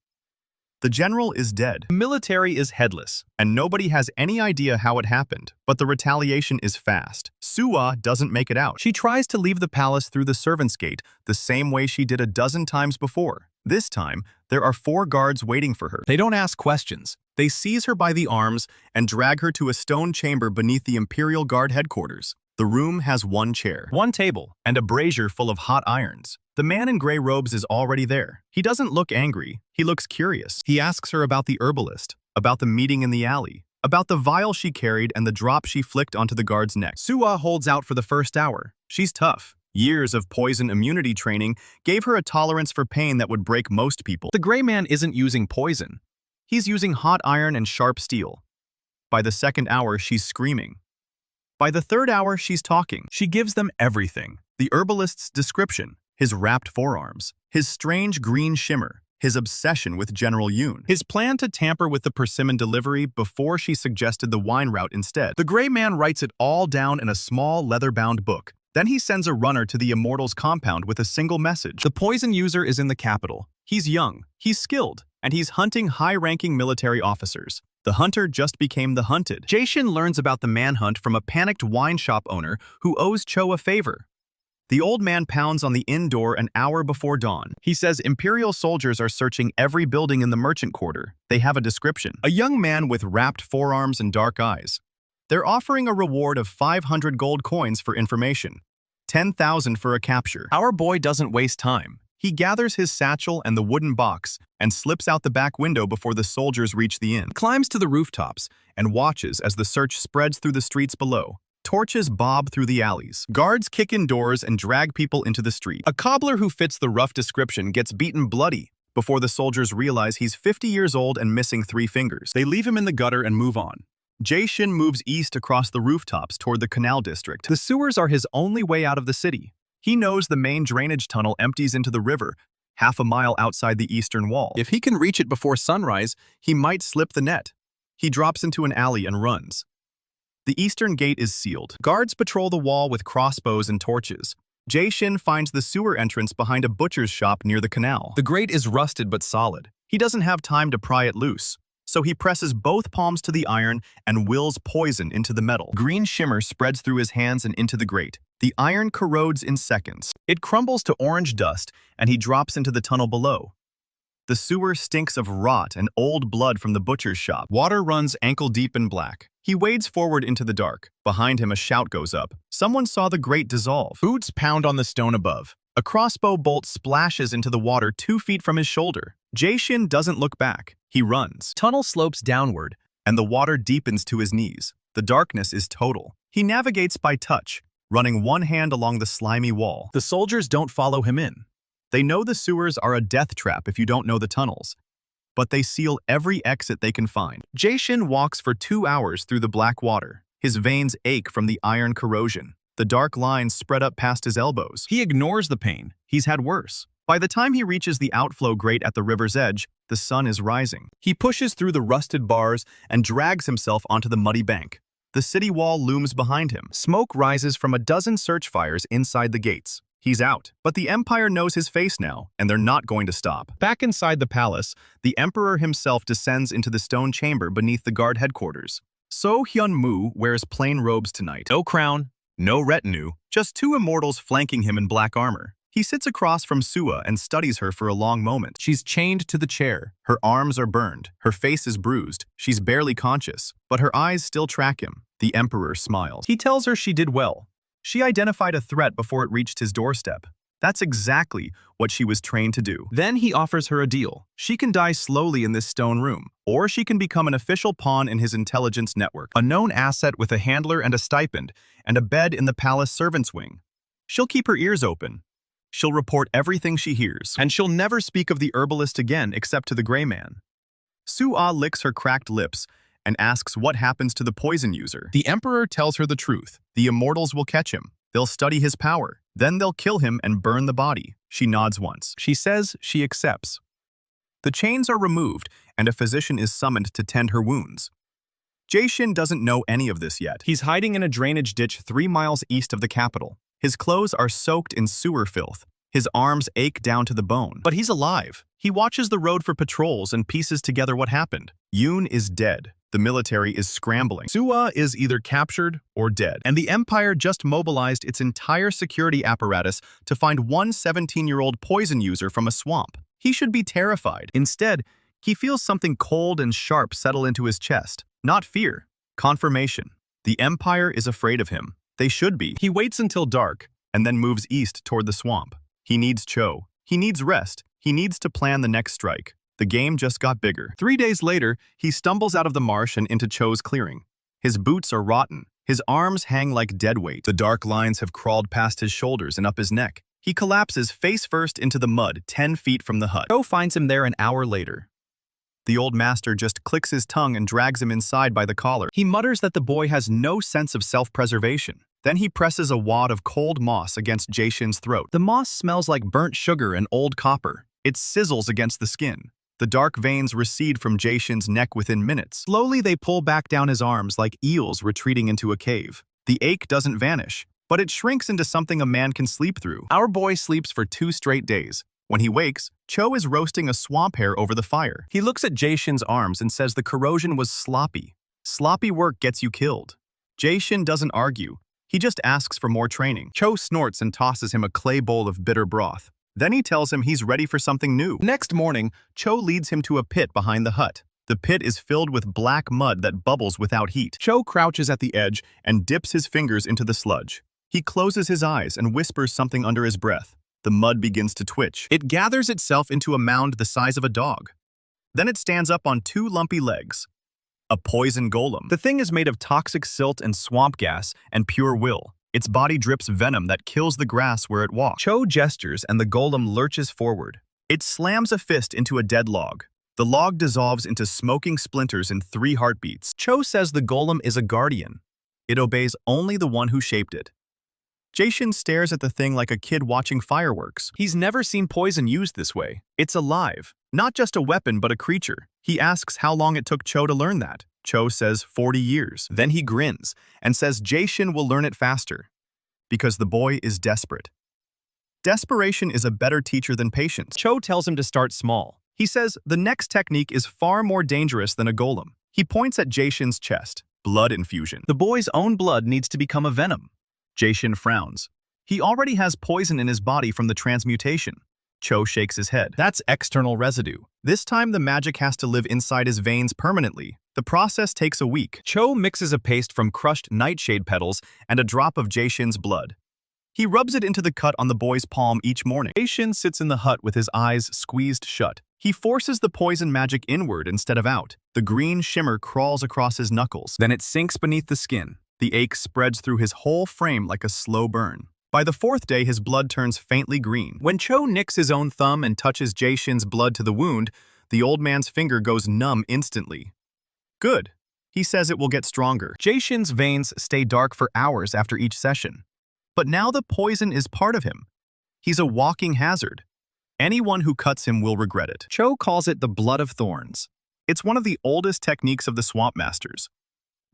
The general is dead. The military is headless, and nobody has any idea how it happened, but the retaliation is fast. Soo-ah doesn't make it out. She tries to leave the palace through the servants' gate, the same way she did a dozen times before. This time, there are 4 guards waiting for her. They don't ask questions. They seize her by the arms and drag her to a stone chamber beneath the Imperial Guard headquarters. The room has 1 chair, 1 table, and a brazier full of hot irons. The man in gray robes is already there. He doesn't look angry. He looks curious. He asks her about the herbalist, about the meeting in the alley, about the vial she carried and the drop she flicked onto the guard's neck. Soo-ah holds out for the first hour. She's tough. Years of poison immunity training gave her a tolerance for pain that would break most people. The gray man isn't using poison. He's using hot iron and sharp steel. By the 2nd hour, she's screaming. By the 3rd hour, she's talking. She gives them everything. The herbalist's description, his wrapped forearms, his strange green shimmer, his obsession with General Yoon, his plan to tamper with the persimmon delivery before she suggested the wine route instead. The gray man writes it all down in a small leather-bound book. Then he sends a runner to the Immortals compound with a single message. The poison user is in the capital. He's young, he's skilled, and he's hunting high-ranking military officers. The hunter just became the hunted. Jae-shin learns about the manhunt from a panicked wine shop owner who owes Cho a favor. The old man pounds on the inn door an hour before dawn. He says Imperial soldiers are searching every building in the merchant quarter. They have a description. A young man with wrapped forearms and dark eyes. They're offering a reward of 500 gold coins for information. 10,000 for a capture. Our boy doesn't waste time. He gathers his satchel and the wooden box and slips out the back window before the soldiers reach the inn. Climbs to the rooftops and watches as the search spreads through the streets below. Torches bob through the alleys. Guards kick in doors and drag people into the street. A cobbler who fits the rough description gets beaten bloody before the soldiers realize he's 50 years old and missing 3 fingers. They leave him in the gutter and move on. Jae-shin moves east across the rooftops toward the canal district. The sewers are his only way out of the city. He knows the main drainage tunnel empties into the river, half a mile outside the eastern wall. If he can reach it before sunrise, he might slip the net. He drops into an alley and runs. The eastern gate is sealed. Guards patrol the wall with crossbows and torches. Jae-shin finds the sewer entrance behind a butcher's shop near the canal. The grate is rusted but solid. He doesn't have time to pry it loose, so he presses both palms to the iron and wills poison into the metal. Green shimmer spreads through his hands and into the grate. The iron corrodes in seconds. It crumbles to orange dust, and he drops into the tunnel below. The sewer stinks of rot and old blood from the butcher's shop. Water runs ankle-deep in black. He wades forward into the dark. Behind him, a shout goes up. Someone saw the grate dissolve. Boots pound on the stone above. A crossbow bolt splashes into the water 2 feet from his shoulder. Jae-shin doesn't look back. He runs. Tunnel slopes downward, and the water deepens to his knees. The darkness is total. He navigates by touch, running one hand along the slimy wall. The soldiers don't follow him in. They know the sewers are a death trap if you don't know the tunnels, but they seal every exit they can find. Jae-shin walks for 2 hours through the black water. His veins ache from the iron corrosion. The dark lines spread up past his elbows. He ignores the pain. He's had worse. By the time he reaches the outflow grate at the river's edge, the sun is rising. He pushes through the rusted bars and drags himself onto the muddy bank. The city wall looms behind him. Smoke rises from a dozen search fires inside the gates. He's out, but the Empire knows his face now, and they're not going to stop. Back inside the palace, the Emperor himself descends into the stone chamber beneath the guard headquarters. So Hyun-moo wears plain robes tonight. No crown, no retinue, just 2 immortals flanking him in black armor. He sits across from Soo-ah and studies her for a long moment. She's chained to the chair. Her arms are burned. Her face is bruised. She's barely conscious, but her eyes still track him. The Emperor smiles. He tells her she did well. She identified a threat before it reached his doorstep. That's exactly what she was trained to do. Then he offers her a deal. She can die slowly in this stone room, or she can become an official pawn in his intelligence network, a known asset with a handler and a stipend, and a bed in the palace servants' wing. She'll keep her ears open. She'll report everything she hears, and she'll never speak of the herbalist again except to the gray man. Soo-ah licks her cracked lips and asks what happens to the poison user. The Emperor tells her the truth. The Immortals will catch him. They'll study his power. Then they'll kill him and burn the body. She nods once. She says she accepts. The chains are removed, and a physician is summoned to tend her wounds. Jae-shin doesn't know any of this yet. He's hiding in a drainage ditch 3 miles east of the capital. His clothes are soaked in sewer filth. His arms ache down to the bone. But he's alive. He watches the road for patrols and pieces together what happened. Yoon is dead. The military is scrambling. Soo-ah is either captured or dead, and the Empire just mobilized its entire security apparatus to find one 17-year-old poison user from a swamp. He should be terrified. Instead, he feels something cold and sharp settle into his chest. Not fear, confirmation. The Empire is afraid of him. They should be. He waits until dark, and then moves east toward the swamp. He needs Cho. He needs rest. He needs to plan the next strike. The game just got bigger. 3 days later, he stumbles out of the marsh and into Cho's clearing. His boots are rotten. His arms hang like dead weight. The dark lines have crawled past his shoulders and up his neck. He collapses face first into the mud 10 feet from the hut. Cho finds him there an hour later. The old master just clicks his tongue and drags him inside by the collar. He mutters that the boy has no sense of self-preservation. Then he presses a wad of cold moss against Jae-shin's throat. The moss smells like burnt sugar and old copper. It sizzles against the skin. The dark veins recede from Jae-shin's neck within minutes. Slowly, they pull back down his arms like eels retreating into a cave. The ache doesn't vanish, but it shrinks into something a man can sleep through. Our boy sleeps for 2 straight days. When he wakes, Cho is roasting a swamp hare over the fire. He looks at Jae-shin's arms and says the corrosion was sloppy. Sloppy work gets you killed. Jae-shin doesn't argue. He just asks for more training. Cho snorts and tosses him a clay bowl of bitter broth. Then he tells him he's ready for something new. Next morning, Cho leads him to a pit behind the hut. The pit is filled with black mud that bubbles without heat. Cho crouches at the edge and dips his fingers into the sludge. He closes his eyes and whispers something under his breath. The mud begins to twitch. It gathers itself into a mound the size of a dog. Then it stands up on two lumpy legs. A poison golem. The thing is made of toxic silt and swamp gas and pure will. Its body drips venom that kills the grass where it walks. Cho gestures and the golem lurches forward. It slams a fist into a dead log. The log dissolves into smoking splinters in 3 heartbeats. Cho says the golem is a guardian. It obeys only the one who shaped it. Jae-shin stares at the thing like a kid watching fireworks. He's never seen poison used this way. It's alive. Not just a weapon, but a creature. He asks how long it took Cho to learn that. Cho says 40 years. Then he grins and says Jae-shin will learn it faster. Because the boy is desperate. Desperation is a better teacher than patience. Cho tells him to start small. He says the next technique is far more dangerous than a golem. He points at Jae-shin's chest. Blood infusion. The boy's own blood needs to become a venom. Jae-shin frowns. He already has poison in his body from the transmutation. Cho shakes his head. That's external residue. This time the magic has to live inside his veins permanently. The process takes a week. Cho mixes a paste from crushed nightshade petals and a drop of Jae-shin's blood. He rubs it into the cut on the boy's palm each morning. Jae-shin sits in the hut with his eyes squeezed shut. He forces the poison magic inward instead of out. The green shimmer crawls across his knuckles. Then it sinks beneath the skin. The ache spreads through his whole frame like a slow burn. By the 4th day, his blood turns faintly green. When Cho nicks his own thumb and touches Jae-shin's blood to the wound, the old man's finger goes numb instantly. Good. He says it will get stronger. Jae-shin's veins stay dark for hours after each session. But now the poison is part of him. He's a walking hazard. Anyone who cuts him will regret it. Cho calls it the blood of thorns. It's one of the oldest techniques of the Swamp Masters.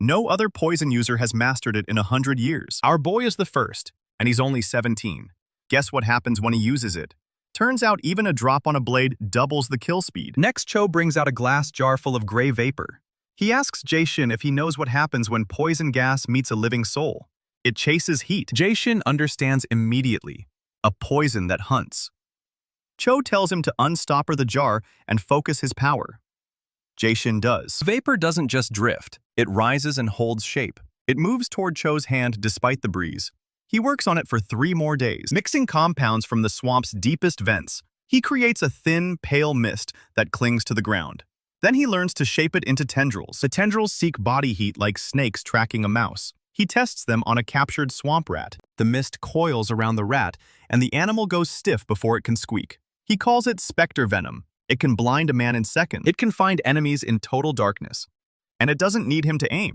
No other poison user has mastered it in 100 years. Our boy is the first, and he's only 17. Guess what happens when he uses it? Turns out even a drop on a blade doubles the kill speed. Next, Cho brings out a glass jar full of gray vapor. He asks Jae-shin if he knows what happens when poison gas meets a living soul. It chases heat. Jae-shin understands immediately. A poison that hunts. Cho tells him to unstopper the jar and focus his power. Jae-shin does. Vapor doesn't just drift. It rises and holds shape. It moves toward Cho's hand despite the breeze. He works on it for 3 more days, mixing compounds from the swamp's deepest vents. He creates a thin, pale mist that clings to the ground. Then he learns to shape it into tendrils. The tendrils seek body heat like snakes tracking a mouse. He tests them on a captured swamp rat. The mist coils around the rat, and the animal goes stiff before it can squeak. He calls it Specter Venom. It can blind a man in seconds. It can find enemies in total darkness. And it doesn't need him to aim.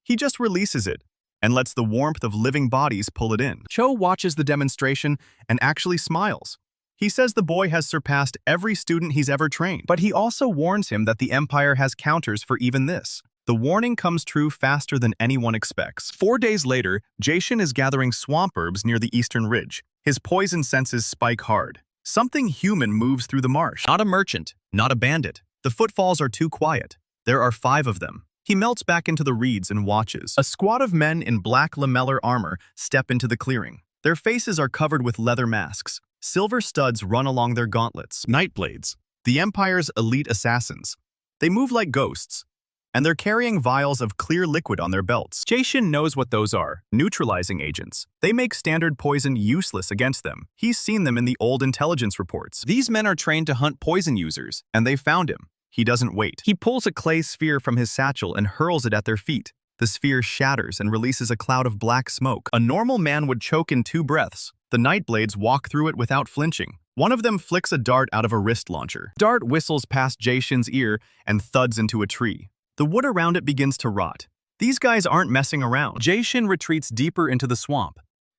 He just releases it and lets the warmth of living bodies pull it in. Cho watches the demonstration and actually smiles. He says the boy has surpassed every student he's ever trained, but he also warns him that the Empire has counters for even this. The warning comes true faster than anyone expects. 4 days later, Jae-shin is gathering swamp herbs near the eastern ridge. His poison senses spike hard. Something human moves through the marsh. Not a merchant, not a bandit. The footfalls are too quiet. There are 5 of them. He melts back into the reeds and watches. A squad of men in black lamellar armor step into the clearing. Their faces are covered with leather masks. Silver studs run along their gauntlets. Nightblades, the Empire's elite assassins. They move like ghosts, and they're carrying vials of clear liquid on their belts. Jae-shin knows what those are, neutralizing agents. They make standard poison useless against them. He's seen them in the old intelligence reports. These men are trained to hunt poison users, and they found him. He doesn't wait. He pulls a clay sphere from his satchel and hurls it at their feet. The sphere shatters and releases a cloud of black smoke. A normal man would choke in 2 breaths. The Nightblades walk through it without flinching. One of them flicks a dart out of a wrist launcher. Dart whistles past Jae-shin's ear and thuds into a tree. The wood around it begins to rot. These guys aren't messing around. Jae-shin retreats deeper into the swamp.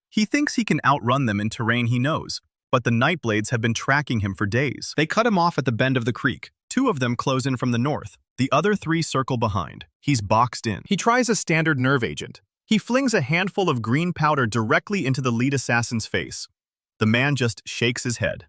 He thinks he can outrun them in terrain he knows, but the Nightblades have been tracking him for days. They cut him off at the bend of the creek. 2 of them close in from the north. The other 3 circle behind. He's boxed in. He tries a standard nerve agent. He flings a handful of green powder directly into the lead assassin's face. The man just shakes his head.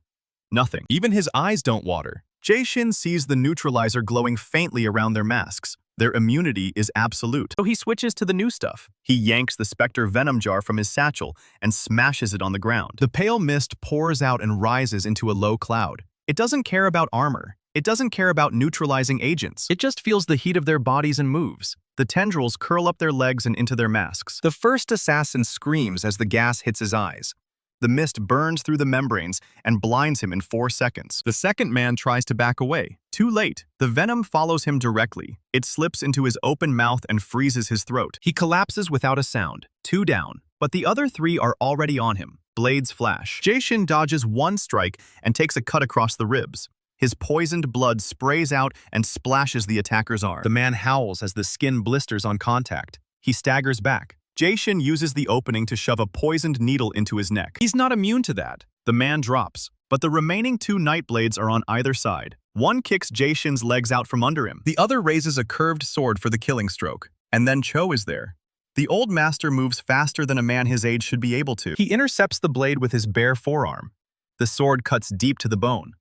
Nothing. Even his eyes don't water. Jae-shin sees the neutralizer glowing faintly around their masks. Their immunity is absolute. So he switches to the new stuff. He yanks the Specter Venom jar from his satchel and smashes it on the ground. The pale mist pours out and rises into a low cloud. It doesn't care about armor. It doesn't care about neutralizing agents. It just feels the heat of their bodies and moves. The tendrils curl up their legs and into their masks. The first assassin screams as the gas hits his eyes. The mist burns through the membranes and blinds him in 4 seconds. The second man tries to back away. Too late. The venom follows him directly. It slips into his open mouth and freezes his throat. He collapses without a sound. 2 down. But the other 3 are already on him. Blades flash. Jae-shin dodges 1 strike and takes a cut across the ribs. His poisoned blood sprays out and splashes the attacker's arm. The man howls as the skin blisters on contact. He staggers back. Jae-shin uses the opening to shove a poisoned needle into his neck. He's not immune to that. The man drops, but the remaining 2 Nightblades are on either side. One kicks Jae-shin's legs out from under him. The other raises a curved sword for the killing stroke. And then Cho is there. The old master moves faster than a man his age should be able to. He intercepts the blade with his bare forearm. The sword cuts deep to the bone.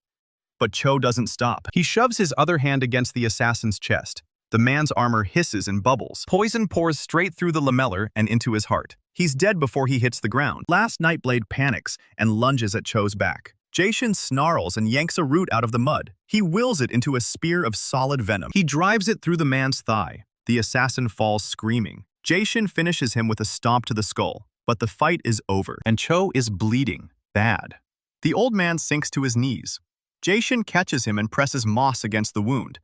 But Cho doesn't stop. He shoves his other hand against the assassin's chest. The man's armor hisses and bubbles. Poison pours straight through the lamellar and into his heart. He's dead before he hits the ground. Last Nightblade panics and lunges at Cho's back. Jae-shin snarls and yanks a root out of the mud. He wills it into a spear of solid venom. He drives it through the man's thigh. The assassin falls screaming. Jae-shin finishes him with a stomp to the skull. But the fight is over, and Cho is bleeding bad. The old man sinks to his knees. Jae-shin catches him and presses moss against the wound.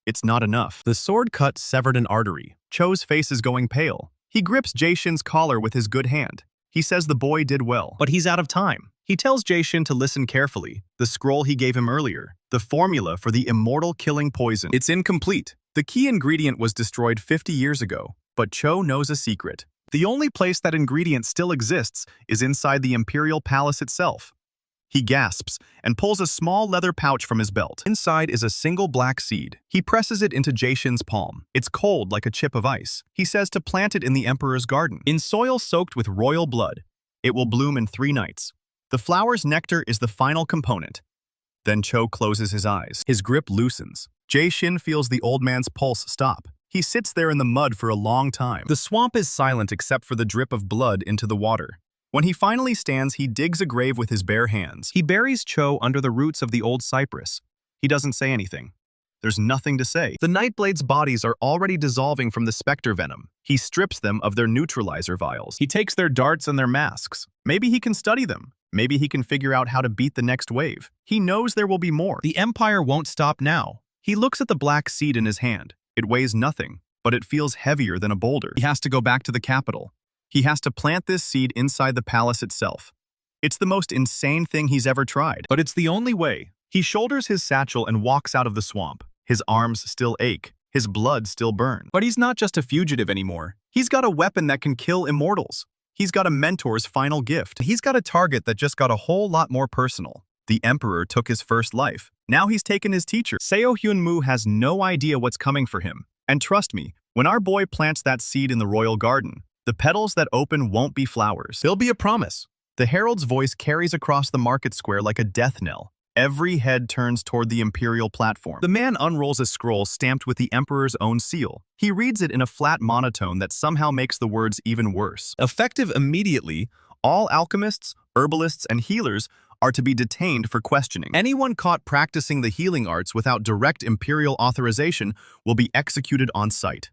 It's not enough. The sword cut severed an artery. Cho's face is going pale. He grips Jae-shin's collar with his good hand. He says the boy did well, but he's out of time. He tells Jae-shin to listen carefully. The scroll he gave him earlier, the formula for the immortal killing poison. It's incomplete. The key ingredient was destroyed 50 years ago, but Cho knows a secret. The only place that ingredient still exists is inside the Imperial Palace itself. He gasps and pulls a small leather pouch from his belt. Inside is a single black seed. He presses it into Jae-shin's palm. It's cold like a chip of ice. He says to plant it in the Emperor's garden, in soil soaked with royal blood. It will bloom in 3 nights. The flower's nectar is the final component. Then Cho closes his eyes. His grip loosens. Jae-shin feels the old man's pulse stop. He sits there in the mud for a long time. The swamp is silent except for the drip of blood into the water. When he finally stands, he digs a grave with his bare hands. He buries Cho under the roots of the old cypress. He doesn't say anything. There's nothing to say. The Nightblade's bodies are already dissolving from the Specter Venom. He strips them of their neutralizer vials. He takes their darts and their masks. Maybe he can study them. Maybe he can figure out how to beat the next wave. He knows there will be more. The Empire won't stop now. He looks at the black seed in his hand. It weighs nothing, but it feels heavier than a boulder. He has to go back to the capital. He has to plant this seed inside the palace itself. It's the most insane thing he's ever tried, but it's the only way. He shoulders his satchel and walks out of the swamp. His arms still ache. His blood still burns. But he's not just a fugitive anymore. He's got a weapon that can kill immortals. He's got a mentor's final gift. He's got a target that just got a whole lot more personal. The Emperor took his first life. Now he's taken his teacher. Seo Hyun-moo has no idea what's coming for him. And trust me, when our boy plants that seed in the royal garden, the petals that open won't be flowers. They'll be a promise. The herald's voice carries across the market square like a death knell. Every head turns toward the Imperial platform. The man unrolls a scroll stamped with the Emperor's own seal. He reads it in a flat monotone that somehow makes the words even worse. Effective immediately, all alchemists, herbalists, and healers are to be detained for questioning. Anyone caught practicing the healing arts without direct Imperial authorization will be executed on sight.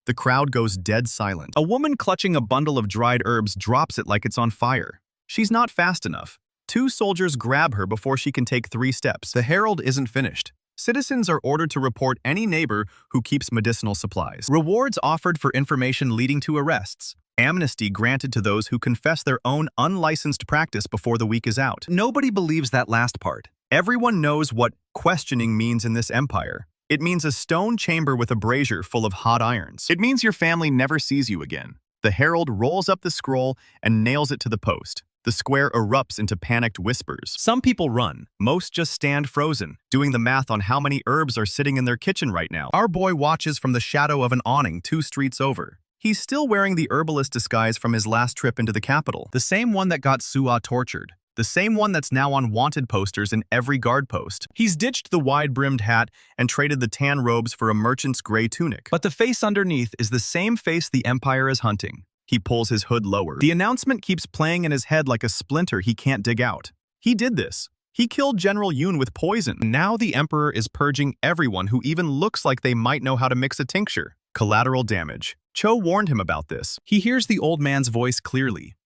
The crowd goes dead silent. A woman clutching a bundle of dried herbs drops it like it's on fire. She's not fast enough. 2 soldiers grab her before she can take 3 steps. The herald isn't finished. Citizens are ordered to report any neighbor who keeps medicinal supplies. Rewards offered for information leading to arrests. Amnesty granted to those who confess their own unlicensed practice before the week is out. Nobody believes that last part. Everyone knows what questioning means in this empire. It means a stone chamber with a brazier full of hot irons. It means your family never sees you again. The herald rolls up the scroll and nails it to the post. The square erupts into panicked whispers. Some people run. Most just stand frozen, doing the math on how many herbs are sitting in their kitchen right now. Our boy watches from the shadow of an awning 2 streets over. He's still wearing the herbalist disguise from his last trip into the capital, the same one that got Soo-ah tortured. the same one that's now on wanted posters in every guard post. He's ditched the wide-brimmed hat and traded the tan robes for a merchant's gray tunic. But the face underneath is the same face the Empire is hunting. He pulls his hood lower. The announcement keeps playing in his head like a splinter he can't dig out. He did this. He killed General Yoon with poison. Now the Emperor is purging everyone who even looks like they might know how to mix a tincture. Collateral damage. Cho warned him about this. He hears the old man's voice clearly.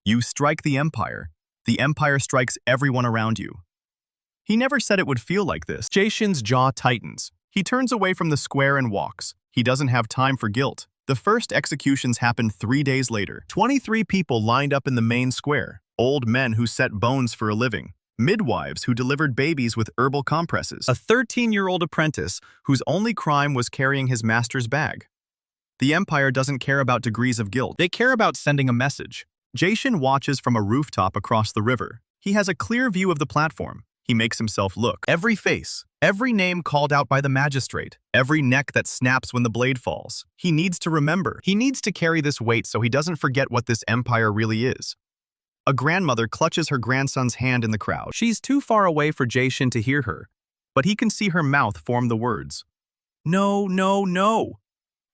You strike the Empire strikes everyone around you. He never said it would feel like this. Jae-shin's jaw tightens. He turns away from the square and walks. He doesn't have time for guilt. The first executions happened 3 days later. 23 people lined up in the main square. Old men who set bones for a living. Midwives who delivered babies with herbal compresses. A 13-year-old apprentice whose only crime was carrying his master's bag. The Empire doesn't care about degrees of guilt. They care about sending a message. Jae-shin watches from a rooftop across the river. He has a clear view of the platform. He makes himself look. Every face, every name called out by the magistrate, every neck that snaps when the blade falls. He needs to remember. He needs to carry this weight so he doesn't forget what this empire really is. A grandmother clutches her grandson's hand in the crowd. She's too far away for Jae-shin to hear her, but he can see her mouth form the words. No, no, no.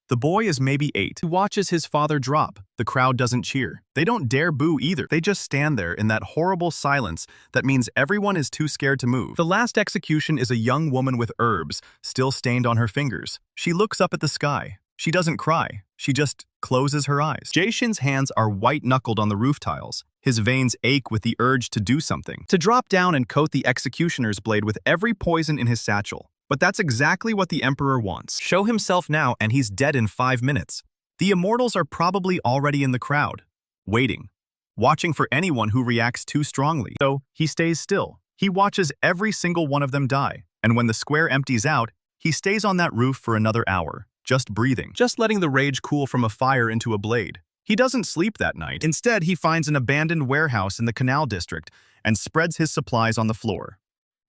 The boy is maybe 8. He watches his father drop. The crowd doesn't cheer. They don't dare boo either. They just stand there in that horrible silence that means everyone is too scared to move. The last execution is a young woman with herbs still stained on her fingers. She looks up at the sky. She doesn't cry. She just closes her eyes. Jae-shin's hands are white-knuckled on the roof tiles. His veins ache with the urge to do something. To drop down and coat the executioner's blade with every poison in his satchel. But that's exactly what the Emperor wants. Show himself now and he's dead in 5 minutes. The Immortals are probably already in the crowd, waiting, watching for anyone who reacts too strongly. So he stays still. He watches every single one of them die. And when the square empties out, he stays on that roof for another hour, just breathing, just letting the rage cool from a fire into a blade. He doesn't sleep that night. Instead, he finds an abandoned warehouse in the Canal District and spreads his supplies on the floor.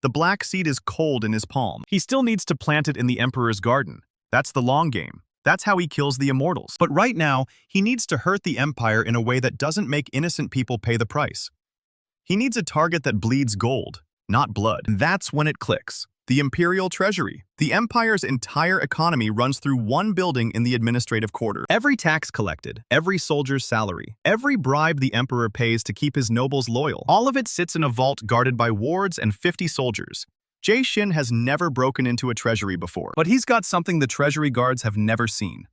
The black seed is cold in his palm. He still needs to plant it in the Emperor's garden. That's the long game. That's how he kills the Immortals. But right now, he needs to hurt the Empire in a way that doesn't make innocent people pay the price. He needs a target that bleeds gold, not blood. And that's when it clicks. The Imperial Treasury. The Empire's entire economy runs through one building in the administrative quarter. Every tax collected, every soldier's salary, every bribe the Emperor pays to keep his nobles loyal, all of it sits in a vault guarded by wards and 50 soldiers. Jae-shin has never broken into a treasury before, but he's got something the treasury guards have never seen.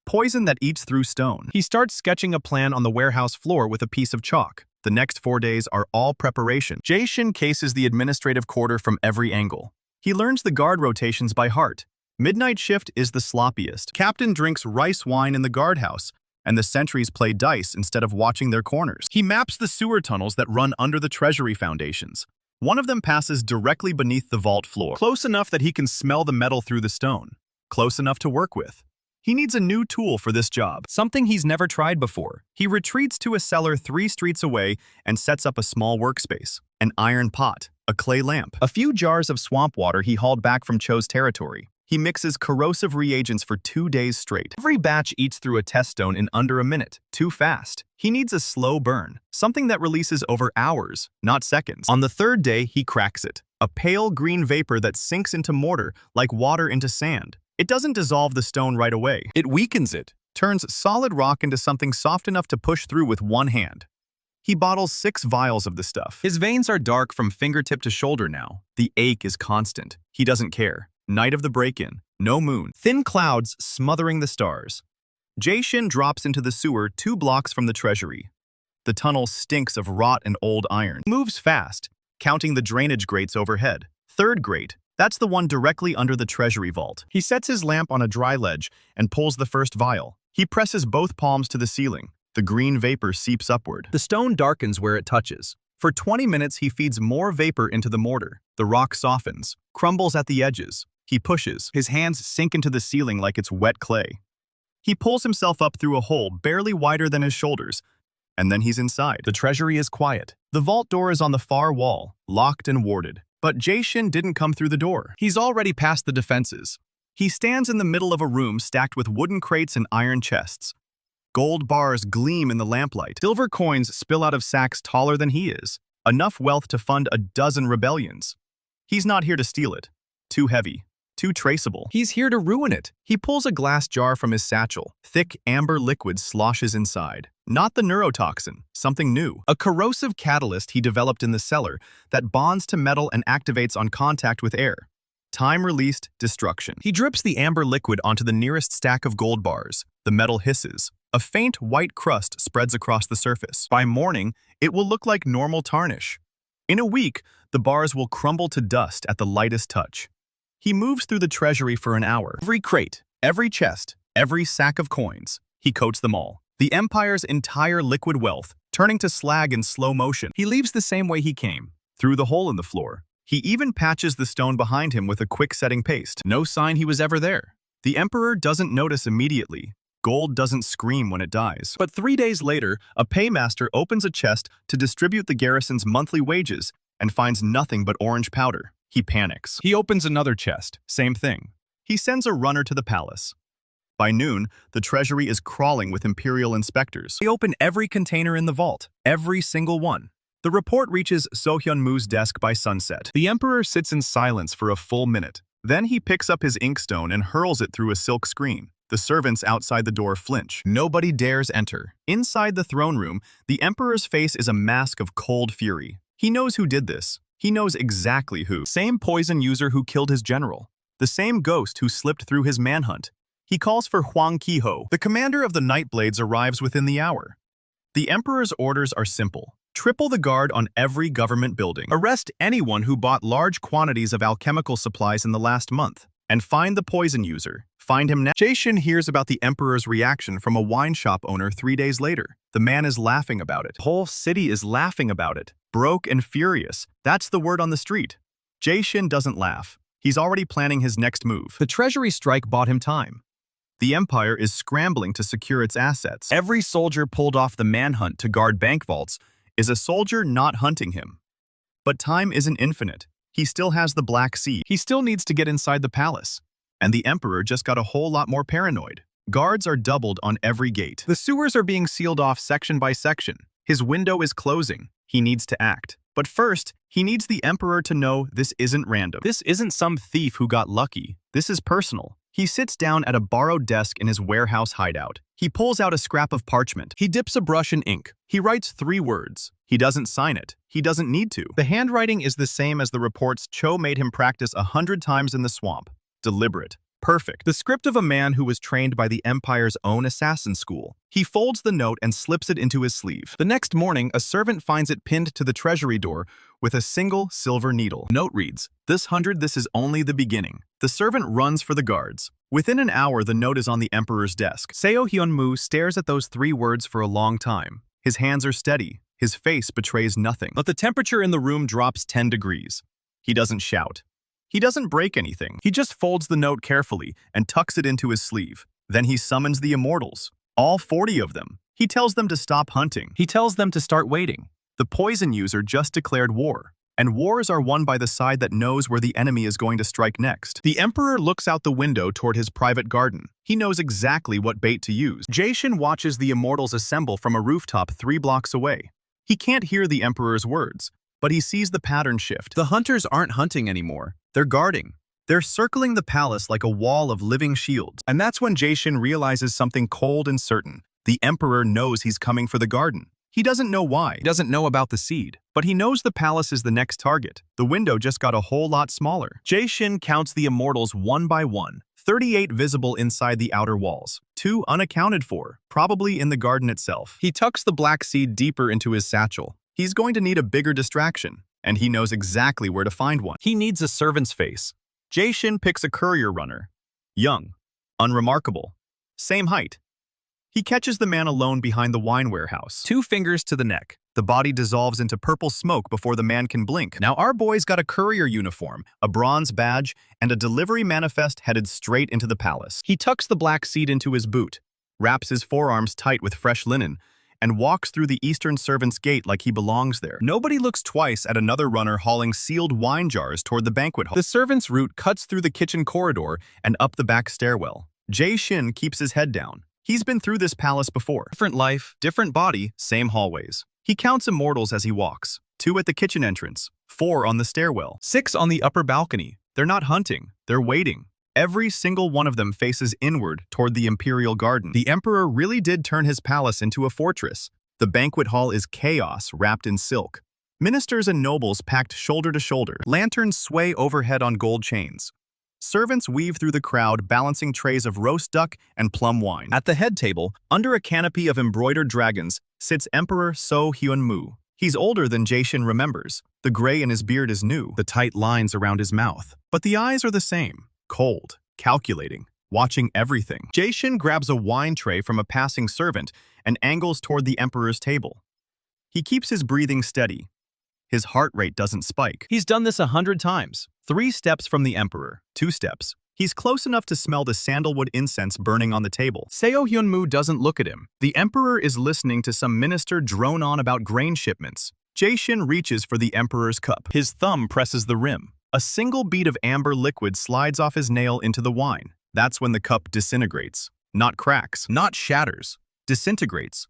Poison that eats through stone. He starts sketching a plan on the warehouse floor with a piece of chalk. The next 4 days are all preparation. Jae-shin cases the administrative quarter from every angle. He learns the guard rotations by heart. Midnight shift is the sloppiest. Captain drinks rice wine in the guardhouse, and the sentries play dice instead of watching their corners. He maps the sewer tunnels that run under the treasury foundations. One of them passes directly beneath the vault floor, close enough that he can smell the metal through the stone, close enough to work with. He needs a new tool for this job, something he's never tried before. He retreats to a cellar 3 streets away and sets up a small workspace. An iron pot, a clay lamp, a few jars of swamp water he hauled back from Cho's territory. He mixes corrosive reagents for 2 days straight. Every batch eats through a test stone in under a minute. Too fast. He needs a slow burn, something that releases over hours, not seconds. On the 3rd day, he cracks it. A pale green vapor that sinks into mortar like water into sand. It doesn't dissolve the stone right away. It weakens it, turns solid rock into something soft enough to push through with one hand. He bottles 6 vials of the stuff. His veins are dark from fingertip to shoulder now. The ache is constant. He doesn't care. Night of the break-in. No moon. Thin clouds smothering the stars. Jae-shin drops into the sewer 2 blocks from the treasury. The tunnel stinks of rot and old iron. He moves fast, counting the drainage grates overhead. 3rd grate. That's the one directly under the treasury vault. He sets his lamp on a dry ledge and pulls the first vial. He presses both palms to the ceiling. The green vapor seeps upward. The stone darkens where it touches. For 20 minutes, he feeds more vapor into the mortar. The rock softens, crumbles at the edges. He pushes. His hands sink into the ceiling like it's wet clay. He pulls himself up through a hole barely wider than his shoulders, and then he's inside. The treasury is quiet. The vault door is on the far wall, locked and warded. But Jae-shin didn't come through the door. He's already past the defenses. He stands in the middle of a room stacked with wooden crates and iron chests. Gold bars gleam in the lamplight. Silver coins spill out of sacks taller than he is. enough wealth to fund a dozen rebellions. He's not here to steal it. Too heavy. Too traceable. He's here to ruin it. He pulls a glass jar from his satchel. Thick, amber liquid sloshes inside. Not the neurotoxin, something new. A corrosive catalyst he developed in the cellar that bonds to metal and activates on contact with air. Time-released destruction. He drips the amber liquid onto the nearest stack of gold bars. The metal hisses. A faint white crust spreads across the surface. By morning, it will look like normal tarnish. In a week, the bars will crumble to dust at the lightest touch. He moves through the treasury for an hour. Every crate, every chest, every sack of coins, he coats them all. The Empire's entire liquid wealth, turning to slag in slow motion. He leaves the same way he came, through the hole in the floor. He even patches the stone behind him with a quick-setting paste. No sign he was ever there. The Emperor doesn't notice immediately. Gold doesn't scream when it dies. But 3 days later, a paymaster opens a chest to distribute the garrison's monthly wages and finds nothing but orange powder. He panics. He opens another chest. Same thing. He sends a runner to the palace. By noon, the treasury is crawling with Imperial inspectors. They open every container in the vault, every single one. The report reaches So-hyun-moo's desk by sunset. The Emperor sits in silence for a full minute. Then he picks up his inkstone and hurls it through a silk screen. The servants outside the door flinch. Nobody dares enter. Inside the throne room, the Emperor's face is a mask of cold fury. He knows who did this. He knows exactly who. Same poison user who killed his general. The same ghost who slipped through his manhunt. He calls for Hwang Ki-ho. The commander of the Nightblades arrives within the hour. The Emperor's orders are simple. Triple the guard on every government building. Arrest anyone who bought large quantities of alchemical supplies in the last month. And find the poison user. Find him now. Jae-shin hears about the Emperor's reaction from a wine shop owner 3 days later. The man is laughing about it. The whole city is laughing about it. Broke and furious. That's the word on the street. Jae-shin doesn't laugh. He's already planning his next move. The Treasury strike bought him time. The Empire is scrambling to secure its assets. Every soldier pulled off the manhunt to guard bank vaults is a soldier not hunting him. But time isn't infinite. He still has the Black Sea. He still needs to get inside the palace. And the Emperor just got a whole lot more paranoid. Guards are doubled on every gate. The sewers are being sealed off section by section. His window is closing. He needs to act. But first, he needs the Emperor to know this isn't random. This isn't some thief who got lucky. This is personal. He sits down at a borrowed desk in his warehouse hideout. He pulls out a scrap of parchment. He dips a brush in ink. He writes 3 words. He doesn't sign it. He doesn't need to. The handwriting is the same as the reports Cho made him practice 100 times in the swamp. Deliberate. Perfect. The script of a man who was trained by the Empire's own assassin school. He folds the note and slips it into his sleeve. The next morning, a servant finds it pinned to the treasury door with a single silver needle. Note reads, "This is only the beginning." The servant runs for the guards. Within an hour, the note is on the Emperor's desk. So-hyun-moo stares at those 3 words for a long time. His hands are steady. His face betrays nothing. But the temperature in the room drops 10 degrees. He doesn't shout. He doesn't break anything. He just folds the note carefully and tucks it into his sleeve. Then he summons the Immortals. All 40 of them. He tells them to stop hunting. He tells them to start waiting. The poison user just declared war. And wars are won by the side that knows where the enemy is going to strike next. The Emperor looks out the window toward his private garden. He knows exactly what bait to use. Jae-shin watches the Immortals assemble from a rooftop 3 blocks away. He can't hear the Emperor's words, but he sees the pattern shift. The hunters aren't hunting anymore. They're guarding. They're circling the palace like a wall of living shields. And that's when Jae-shin realizes something cold and certain. The Emperor knows he's coming for the garden. He doesn't know why. He doesn't know about the seed. But he knows the palace is the next target. The window just got a whole lot smaller. Jae-shin counts the Immortals one by one. 38 visible inside the outer walls. 2 unaccounted for, probably in the garden itself. He tucks the black seed deeper into his satchel. He's going to need a bigger distraction, and he knows exactly where to find one. He needs a servant's face. Jae-shin picks a courier runner. Young. Unremarkable. Same height. He catches the man alone behind the wine warehouse. 2 fingers to the neck. The body dissolves into purple smoke before the man can blink. Now our boy's got a courier uniform, a bronze badge, and a delivery manifest headed straight into the palace. He tucks the black seed into his boot, wraps his forearms tight with fresh linen, and walks through the eastern servants' gate like he belongs there. Nobody looks twice at another runner hauling sealed wine jars toward the banquet hall. The servants' route cuts through the kitchen corridor and up the back stairwell. Jae-shin keeps his head down. He's been through this palace before. Different life, different body, same hallways. He counts Immortals as he walks. 2 at the kitchen entrance, 4 on the stairwell, 6 on the upper balcony. They're not hunting, they're waiting. Every single one of them faces inward toward the Imperial Garden. The Emperor really did turn his palace into a fortress. The banquet hall is chaos wrapped in silk. Ministers and nobles packed shoulder to shoulder. Lanterns sway overhead on gold chains. Servants weave through the crowd, balancing trays of roast duck and plum wine. At the head table, under a canopy of embroidered dragons, sits Emperor Soo-ah. He's older than Jae-shin remembers. The gray in his beard is new, the tight lines around his mouth. But the eyes are the same, cold, calculating, watching everything. Jae-shin grabs a wine tray from a passing servant and angles toward the Emperor's table. He keeps his breathing steady. His heart rate doesn't spike. He's done this 100 times. 3 steps from the Emperor, 2 steps. He's close enough to smell the sandalwood incense burning on the table. Seo-hyun-moo doesn't look at him. The Emperor is listening to some minister drone on about grain shipments. Jae-shin reaches for the Emperor's cup. His thumb presses the rim. A single bead of amber liquid slides off his nail into the wine. That's when the cup disintegrates. Not cracks, not shatters. Disintegrates.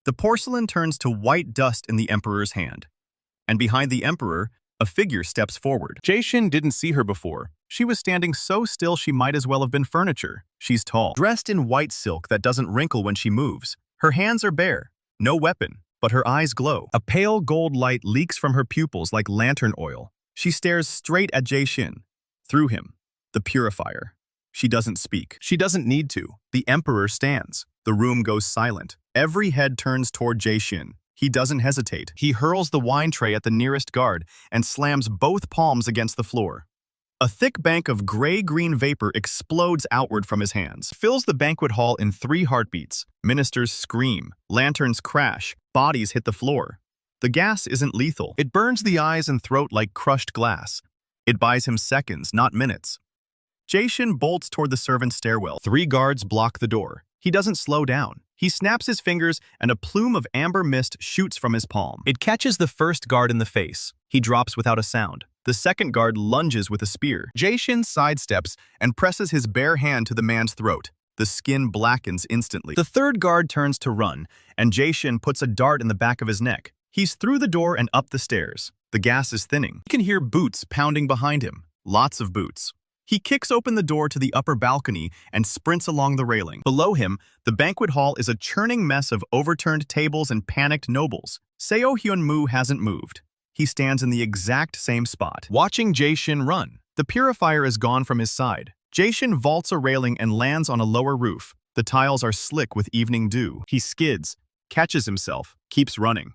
The porcelain turns to white dust in the Emperor's hand. And behind the Emperor, a figure steps forward. Jae-shin didn't see her before. She was standing so still she might as well have been furniture. She's tall, dressed in white silk that doesn't wrinkle when she moves. Her hands are bare, no weapon, but her eyes glow. A pale gold light leaks from her pupils like lantern oil. She stares straight at Jae-shin. Through him, the purifier. She doesn't speak. She doesn't need to. The Emperor stands. The room goes silent. Every head turns toward Jae-shin. He doesn't hesitate. He hurls the wine tray at the nearest guard and slams both palms against the floor. A thick bank of gray-green vapor explodes outward from his hands, fills the banquet hall in 3 heartbeats. Ministers scream, lanterns crash, bodies hit the floor. The gas isn't lethal. It burns the eyes and throat like crushed glass. It buys him seconds, not minutes. Jae-shin bolts toward the servant's stairwell. 3 guards block the door. He doesn't slow down. He snaps his fingers and a plume of amber mist shoots from his palm. It catches the first guard in the face. He drops without a sound. The second guard lunges with a spear. Jae-shin sidesteps and presses his bare hand to the man's throat. The skin blackens instantly. The third guard turns to run, and Jae-shin puts a dart in the back of his neck. He's through the door and up the stairs. The gas is thinning. He can hear boots pounding behind him. Lots of boots. He kicks open the door to the upper balcony and sprints along the railing. Below him, the banquet hall is a churning mess of overturned tables and panicked nobles. Seo-hyun-moo hasn't moved. He stands in the exact same spot, watching Jae-shin run. The purifier is gone from his side. Jae-shin vaults a railing and lands on a lower roof. The tiles are slick with evening dew. He skids, catches himself, keeps running.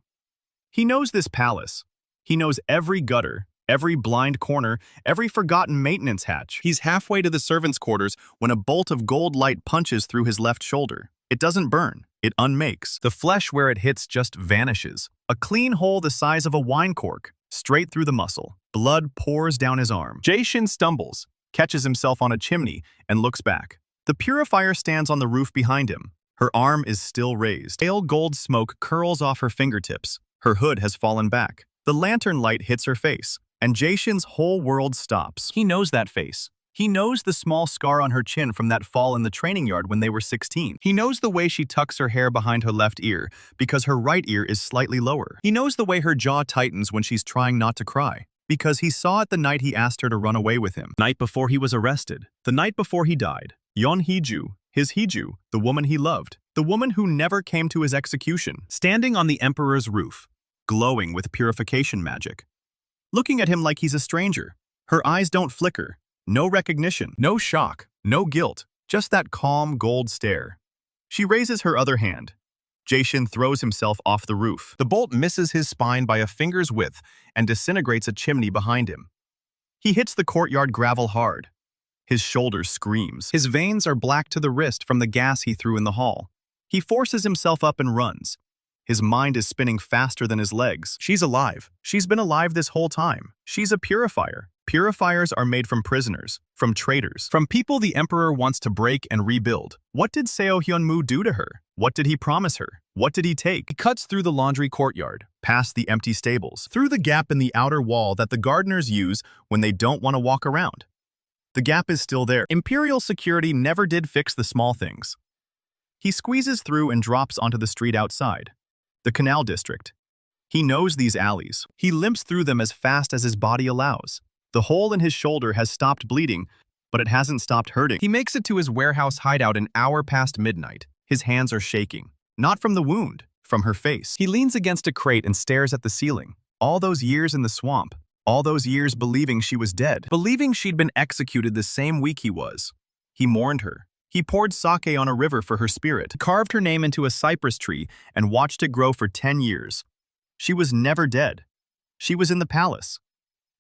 He knows this palace. He knows every gutter, every blind corner, every forgotten maintenance hatch. He's halfway to the servants' quarters when a bolt of gold light punches through his left shoulder. It doesn't burn. It unmakes. The flesh where it hits just vanishes. A clean hole the size of a wine cork, straight through the muscle. Blood pours down his arm. Jae-shin stumbles, catches himself on a chimney, and looks back. The purifier stands on the roof behind him. Her arm is still raised. Pale gold smoke curls off her fingertips. Her hood has fallen back. The lantern light hits her face, and Jae-shin's whole world stops. He knows that face. He knows the small scar on her chin from that fall in the training yard when they were 16. He knows the way she tucks her hair behind her left ear because her right ear is slightly lower. He knows the way her jaw tightens when she's trying not to cry because he saw it the night he asked her to run away with him. Night before he was arrested. The night before he died. Yeon Hee-ju, his Hee-ju, the woman he loved. The woman who never came to his execution. Standing on the Emperor's roof, glowing with purification magic. Looking at him like he's a stranger. Her eyes don't flicker. No recognition, no shock, no guilt, just that calm gold stare. She raises her other hand. Jae-shin throws himself off the roof. The bolt misses his spine by a finger's width and disintegrates a chimney behind him. He hits the courtyard gravel hard. His shoulder screams. His veins are black to the wrist from the gas he threw in the hall. He forces himself up and runs. His mind is spinning faster than his legs. She's alive. She's been alive this whole time. She's a purifier. Purifiers are made from prisoners, from traitors, from people the Emperor wants to break and rebuild. What did Seo-hyun-moo do to her? What did he promise her? What did he take? He cuts through the laundry courtyard, past the empty stables, through the gap in the outer wall that the gardeners use when they don't want to walk around. The gap is still there. Imperial security never did fix the small things. He squeezes through and drops onto the street outside. The canal district. He knows these alleys. He limps through them as fast as his body allows. The hole in his shoulder has stopped bleeding, but it hasn't stopped hurting. He makes it to his warehouse hideout an hour past midnight. His hands are shaking. Not from the wound, from her face. He leans against a crate and stares at the ceiling. All those years in the swamp. All those years believing she was dead. Believing she'd been executed the same week he was. He mourned her. He poured sake on a river for her spirit, carved her name into a cypress tree, and watched it grow for 10 years. She was never dead. She was in the palace,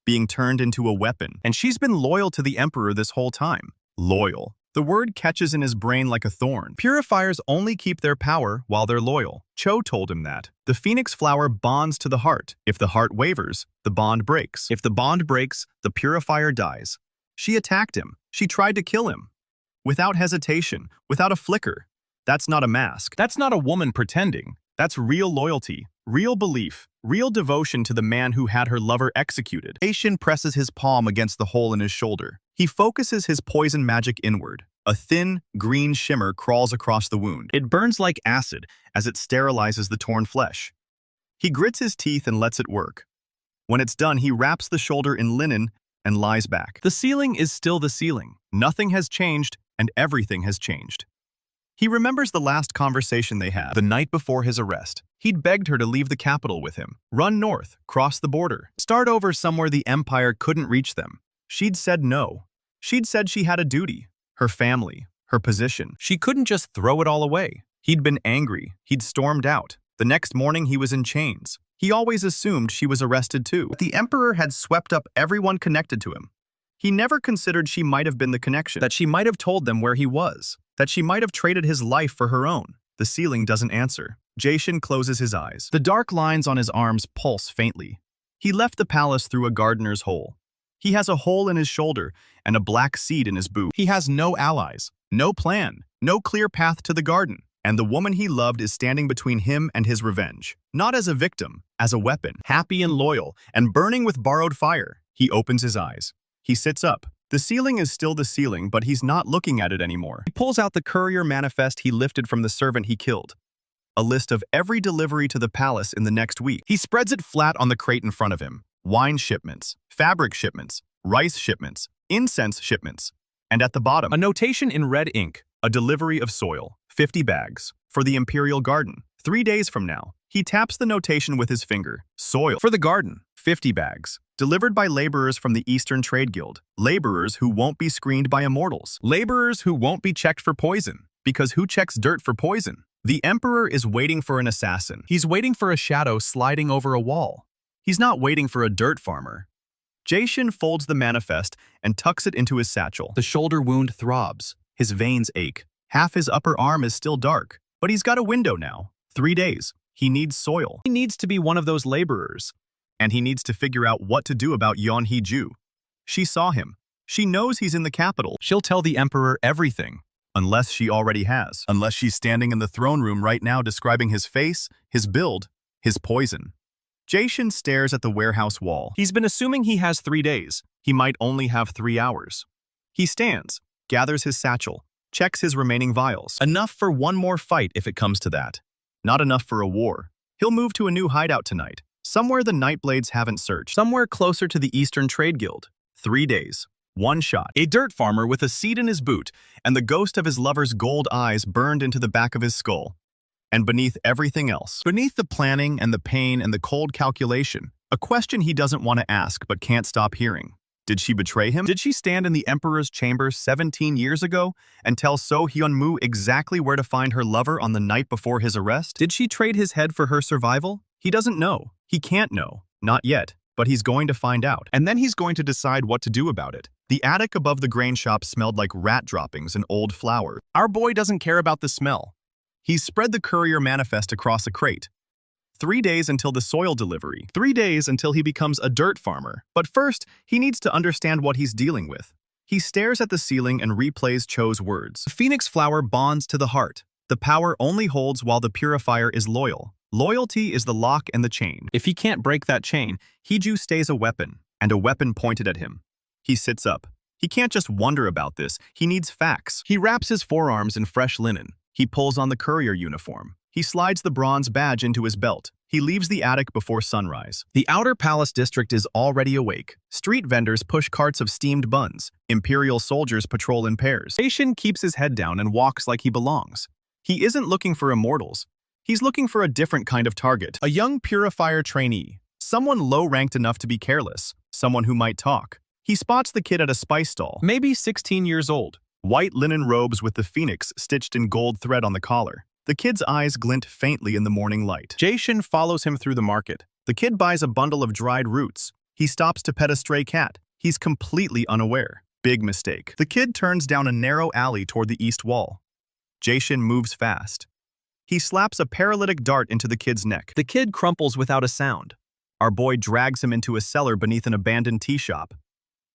being turned into a weapon. And she's been loyal to the Emperor this whole time. Loyal. The word catches in his brain like a thorn. Purifiers only keep their power while they're loyal. Cho told him that. The phoenix flower bonds to the heart. If the heart wavers, the bond breaks. If the bond breaks, the purifier dies. She attacked him. She tried to kill him. Without hesitation, without a flicker. That's not a mask. That's not a woman pretending. That's real loyalty, real belief, real devotion to the man who had her lover executed. Jae-shin presses his palm against the hole in his shoulder. He focuses his poison magic inward. A thin, green shimmer crawls across the wound. It burns like acid as it sterilizes the torn flesh. He grits his teeth and lets it work. When it's done, he wraps the shoulder in linen and lies back. The ceiling is still the ceiling. Nothing has changed, and everything has changed. He remembers the last conversation they had, the night before his arrest. He'd begged her to leave the capital with him, run north, cross the border, start over somewhere the Empire couldn't reach them. She'd said no. She'd said she had a duty, her family, her position. She couldn't just throw it all away. He'd been angry. He'd stormed out. The next morning he was in chains. He always assumed she was arrested too. But the Emperor had swept up everyone connected to him. He never considered she might have been the connection, that she might have told them where he was, that she might have traded his life for her own. The ceiling doesn't answer. Jae-shin closes his eyes. The dark lines on his arms pulse faintly. He left the palace through a gardener's hole. He has a hole in his shoulder and a black seed in his boot. He has no allies, no plan, no clear path to the garden. And the woman he loved is standing between him and his revenge. Not as a victim, as a weapon. Happy and loyal, and burning with borrowed fire. He opens his eyes. He sits up. The ceiling is still the ceiling, but he's not looking at it anymore. He pulls out the courier manifest he lifted from the servant he killed. A list of every delivery to the palace in the next week. He spreads it flat on the crate in front of him. Wine shipments, fabric shipments, rice shipments, incense shipments. And at the bottom, a notation in red ink. A delivery of soil, 50 bags, for the Imperial Garden. 3 days from now. He taps the notation with his finger. Soil for the garden, 50 bags. Delivered by laborers from the Eastern Trade Guild. Laborers who won't be screened by Immortals. Laborers who won't be checked for poison. Because who checks dirt for poison? The Emperor is waiting for an assassin. He's waiting for a shadow sliding over a wall. He's not waiting for a dirt farmer. Jae-shin folds the manifest and tucks it into his satchel. The shoulder wound throbs. His veins ache. Half his upper arm is still dark. But he's got a window now. 3 days. He needs soil. He needs to be one of those laborers. And he needs to figure out what to do about Yeon Hee-ju. She saw him. She knows he's in the capital. She'll tell the Emperor everything. Unless she already has. Unless she's standing in the throne room right now describing his face, his build, his poison. Jae-shin stares at the warehouse wall. He's been assuming he has 3 days. He might only have 3 hours. He stands, gathers his satchel, checks his remaining vials. Enough for one more fight if it comes to that. Not enough for a war. He'll move to a new hideout tonight. Somewhere the Nightblades haven't searched. Somewhere closer to the Eastern Trade Guild. 3 days. One shot. A dirt farmer with a seed in his boot, and the ghost of his lover's gold eyes burned into the back of his skull. And beneath everything else, beneath the planning and the pain and the cold calculation, a question he doesn't want to ask but can't stop hearing. Did she betray him? Did she stand in the Emperor's chamber 17 years ago and tell So Hyun-moo exactly where to find her lover on the night before his arrest? Did she trade his head for her survival? He doesn't know. He can't know. Not yet. But he's going to find out. And then he's going to decide what to do about it. The attic above the grain shop smelled like rat droppings and old flour. Our boy doesn't care about the smell. He's spread the courier manifest across a crate. 3 days until the soil delivery. 3 days until he becomes a dirt farmer. But first, he needs to understand what he's dealing with. He stares at the ceiling and replays Cho's words. The phoenix flower bonds to the heart. The power only holds while the purifier is loyal. Loyalty is the lock and the chain. If he can't break that chain, Hee-ju stays a weapon, and a weapon pointed at him. He sits up. He can't just wonder about this. He needs facts. He wraps his forearms in fresh linen. He pulls on the courier uniform. He slides the bronze badge into his belt. He leaves the attic before sunrise. The outer palace district is already awake. Street vendors push carts of steamed buns. Imperial soldiers patrol in pairs. Jae-shin keeps his head down and walks like he belongs. He isn't looking for immortals. He's looking for a different kind of target. A young purifier trainee. Someone low-ranked enough to be careless. Someone who might talk. He spots the kid at a spice stall, maybe 16 years old. White linen robes with the phoenix stitched in gold thread on the collar. The kid's eyes glint faintly in the morning light. Jae-shin follows him through the market. The kid buys a bundle of dried roots. He stops to pet a stray cat. He's completely unaware. Big mistake. The kid turns down a narrow alley toward the east wall. Jae-shin moves fast. He slaps a paralytic dart into the kid's neck. The kid crumples without a sound. Our boy drags him into a cellar beneath an abandoned tea shop.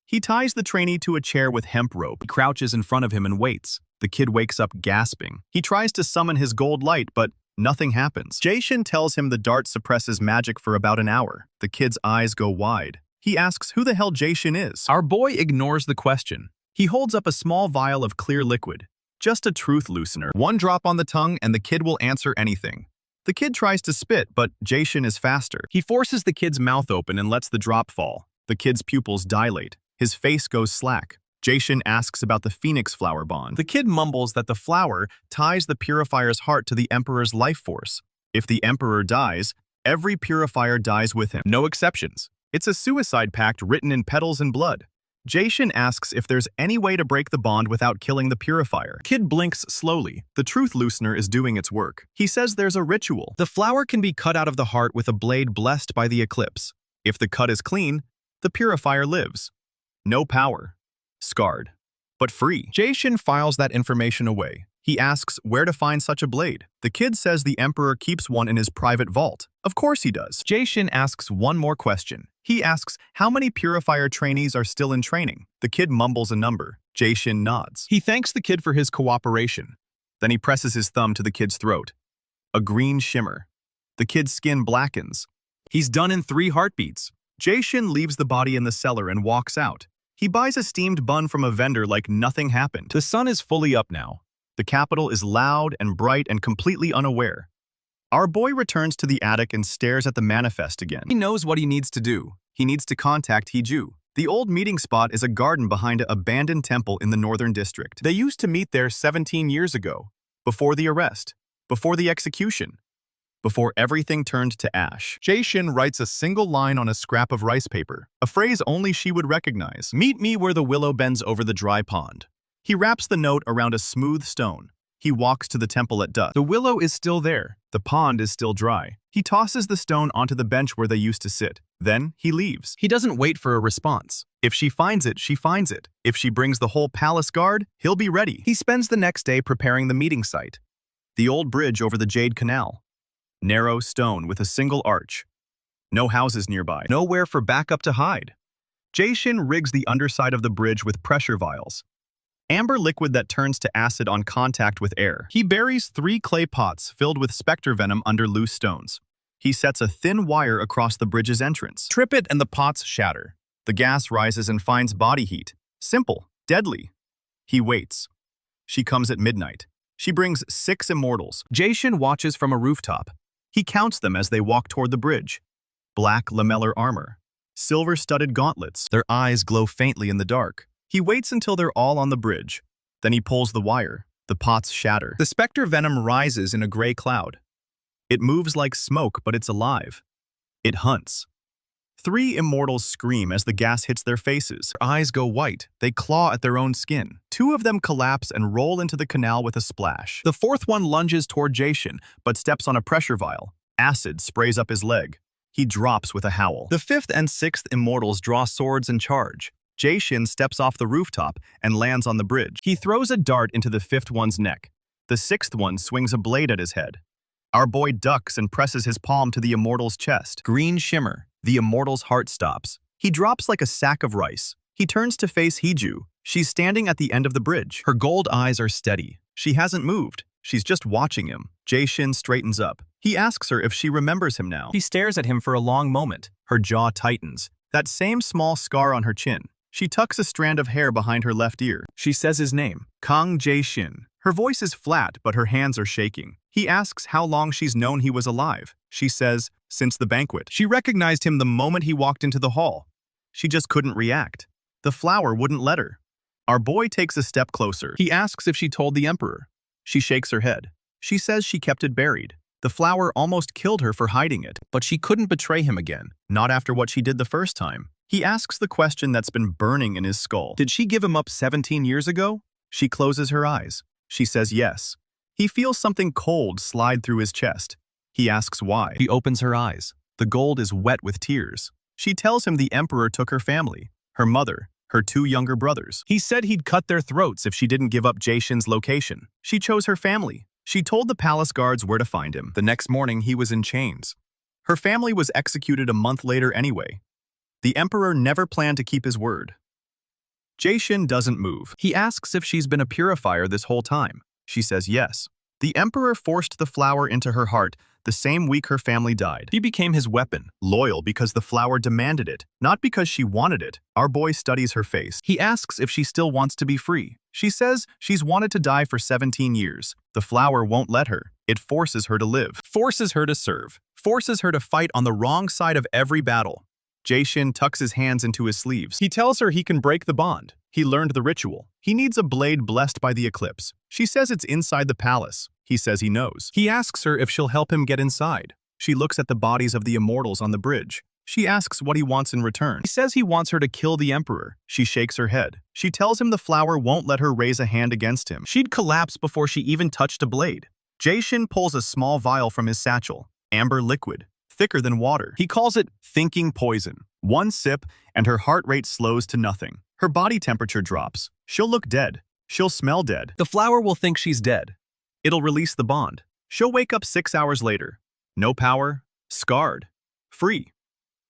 He ties the trainee to a chair with hemp rope. He crouches in front of him and waits. The kid wakes up gasping. He tries to summon his gold light, but nothing happens. Jae-shin tells him the dart suppresses magic for about an hour. The kid's eyes go wide. He asks who the hell Jae-shin is. Our boy ignores the question. He holds up a small vial of clear liquid. Just a truth loosener. One drop on the tongue and the kid will answer anything. The kid tries to spit, but Jae-shin is faster. He forces the kid's mouth open and lets the drop fall. The kid's pupils dilate. His face goes slack. Jae-shin asks about the phoenix flower bond. The kid mumbles that the flower ties the purifier's heart to the emperor's life force. If the emperor dies, every purifier dies with him. No exceptions. It's a suicide pact written in petals and blood. Jae-shin asks if there's any way to break the bond without killing the purifier. Kid blinks slowly. The truth loosener is doing its work. He says there's a ritual. The flower can be cut out of the heart with a blade blessed by the eclipse. If the cut is clean, the purifier lives. No power. Scarred. But free. Jae-shin files that information away. He asks where to find such a blade. The kid says the emperor keeps one in his private vault. Of course he does. Jae-shin asks one more question. He asks how many purifier trainees are still in training. The kid mumbles a number. Jae-shin nods. He thanks the kid for his cooperation. Then he presses his thumb to the kid's throat. A green shimmer. The kid's skin blackens. He's done in 3 heartbeats. Jae-shin leaves the body in the cellar and walks out. He buys a steamed bun from a vendor like nothing happened. The sun is fully up now. The capital is loud and bright and completely unaware. Our boy returns to the attic and stares at the manifest again. He knows what he needs to do. He needs to contact Hee-ju. The old meeting spot is a garden behind an abandoned temple in the northern district. They used to meet there 17 years ago, before the arrest, before the execution, before everything turned to ash. Jae-shin writes a single line on a scrap of rice paper, a phrase only she would recognize. Meet me where the willow bends over the dry pond. He wraps the note around a smooth stone. He walks to the temple at dusk. The willow is still there. The pond is still dry. He tosses the stone onto the bench where they used to sit. Then he leaves. He doesn't wait for a response. If she finds it, she finds it. If she brings the whole palace guard, he'll be ready. He spends the next day preparing the meeting site. The old bridge over the Jade Canal. Narrow stone with a single arch. No houses nearby. Nowhere for backup to hide. Jae-shin rigs the underside of the bridge with pressure vials. Amber liquid that turns to acid on contact with air. He buries 3 clay pots filled with specter venom under loose stones. He sets a thin wire across the bridge's entrance. Trip it and the pots shatter. The gas rises and finds body heat. Simple. Deadly. He waits. She comes at midnight. She brings 6 immortals. Jae-shin watches from a rooftop. He counts them as they walk toward the bridge. Black lamellar armor. Silver-studded gauntlets. Their eyes glow faintly in the dark. He waits until they're all on the bridge. Then he pulls the wire. The pots shatter. The specter venom rises in a gray cloud. It moves like smoke, but it's alive. It hunts. 3 immortals scream as the gas hits their faces. Their eyes go white. They claw at their own skin. 2 of them collapse and roll into the canal with a splash. The 4th one lunges toward Jae-shin, but steps on a pressure vial. Acid sprays up his leg. He drops with a howl. The 5th and 6th immortals draw swords and charge. Jae-shin steps off the rooftop and lands on the bridge. He throws a dart into the 5th one's neck. The 6th one swings a blade at his head. Our boy ducks and presses his palm to the immortal's chest. Green shimmer. The immortal's heart stops. He drops like a sack of rice. He turns to face Hee-ju. She's standing at the end of the bridge. Her gold eyes are steady. She hasn't moved. She's just watching him. Jae-shin straightens up. He asks her if she remembers him now. He stares at him for a long moment. Her jaw tightens. That same small scar on her chin. She tucks a strand of hair behind her left ear. She says his name, Kang Jae-shin. Her voice is flat, but her hands are shaking. He asks how long she's known he was alive. she says, since the banquet. She recognized him the moment he walked into the hall. She just couldn't react. The flower wouldn't let her. Our boy takes a step closer. He asks if she told the Emperor. She shakes her head. She says she kept it buried. The flower almost killed her for hiding it, but she couldn't betray him again, not after what she did the first time. He asks the question that's been burning in his skull. Did she give him up 17 years ago? She closes her eyes. She says yes. He feels something cold slide through his chest. He asks why. She opens her eyes. The gold is wet with tears. She tells him the Emperor took her family, her mother, her 2 younger brothers. He said he'd cut their throats if she didn't give up Jae-shin's location. She chose her family. She told the palace guards where to find him. The next morning, he was in chains. Her family was executed a month later anyway. The Emperor never planned to keep his word. Jae-shin doesn't move. He asks if she's been a purifier this whole time. She says yes. The Emperor forced the flower into her heart the same week her family died. He became his weapon, loyal because the flower demanded it, not because she wanted it. Our boy studies her face. He asks if she still wants to be free. She says she's wanted to die for 17 years. The flower won't let her. It forces her to live, forces her to serve, forces her to fight on the wrong side of every battle. Jae-shin tucks his hands into his sleeves. He tells her he can break the bond. He learned the ritual. He needs a blade blessed by the eclipse. She says it's inside the palace. He says he knows. He asks her if she'll help him get inside. She looks at the bodies of the Immortals on the bridge. She asks what he wants in return. He says he wants her to kill the Emperor. She shakes her head. She tells him the flower won't let her raise a hand against him. She'd collapse before she even touched a blade. Jae-shin pulls a small vial from his satchel. Amber liquid, thicker than water. He calls it thinking poison. One sip, and her heart rate slows to nothing. Her body temperature drops. She'll look dead. She'll smell dead. The flower will think she's dead. It'll release the bond. She'll wake up 6 hours later. No power, scarred, free.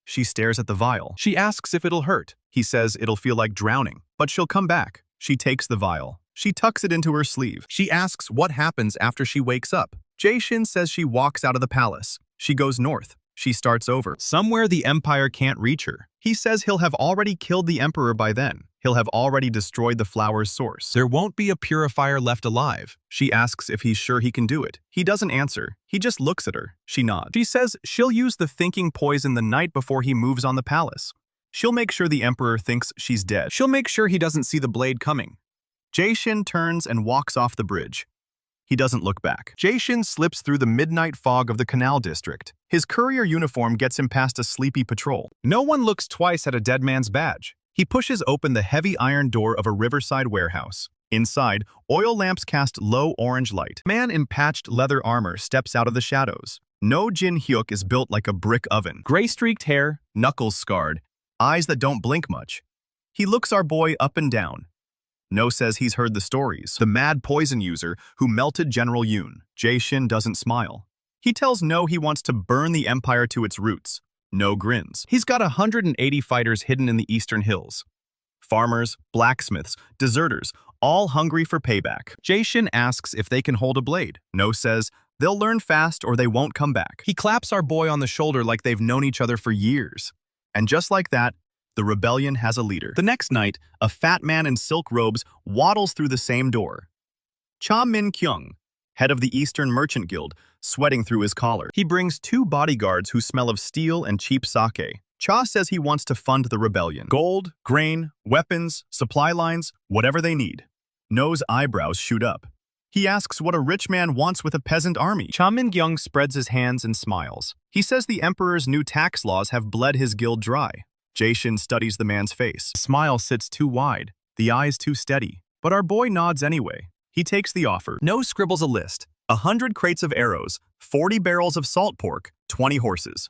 She stares at the vial. She asks if it'll hurt. He says it'll feel like drowning, but she'll come back. She takes the vial. She tucks it into her sleeve. She asks what happens after she wakes up. Jae-shin says she walks out of the palace. She goes north. She starts over. Somewhere the Empire can't reach her. He says he'll have already killed the Emperor by then. He'll have already destroyed the flower's source. There won't be a purifier left alive. She asks if he's sure he can do it. He doesn't answer. He just looks at her. She nods. She says she'll use the thinking poison the night before he moves on the palace. She'll make sure the Emperor thinks she's dead. She'll make sure he doesn't see the blade coming. Jae-shin turns and walks off the bridge. He doesn't look back. Jae-shin slips through the midnight fog of the Canal District. His courier uniform gets him past a sleepy patrol. No one looks twice at a dead man's badge. He pushes open the heavy iron door of a riverside warehouse. Inside, oil lamps cast low orange light. A man in patched leather armor steps out of the shadows. No Jin Hyuk is built like a brick oven. Gray-streaked hair, knuckles scarred, eyes that don't blink much. He looks our boy up and down. No says he's heard the stories. The mad poison user who melted General Yoon. Jae-shin doesn't smile. He tells No he wants to burn the Empire to its roots. No grins. He's got 180 fighters hidden in the eastern hills. Farmers, blacksmiths, deserters, all hungry for payback. Jae-shin asks if they can hold a blade. No says they'll learn fast or they won't come back. He claps our boy on the shoulder like they've known each other for years. And just like that, the rebellion has a leader. The next night, a fat man in silk robes waddles through the same door. Cha Min-kyung, head of the Eastern Merchant Guild, sweating through his collar. He brings 2 bodyguards who smell of steel and cheap sake. Cha says he wants to fund the rebellion. Gold, grain, weapons, supply lines, whatever they need. No's eyebrows shoot up. He asks what a rich man wants with a peasant army. Cha Min-kyung spreads his hands and smiles. He says the emperor's new tax laws have bled his guild dry. Jae-shin studies the man's face. The smile sits too wide, the eyes too steady. But our boy nods anyway. He takes the offer. No scribbles a list. 100 crates of arrows, 40 barrels of salt pork, 20 horses.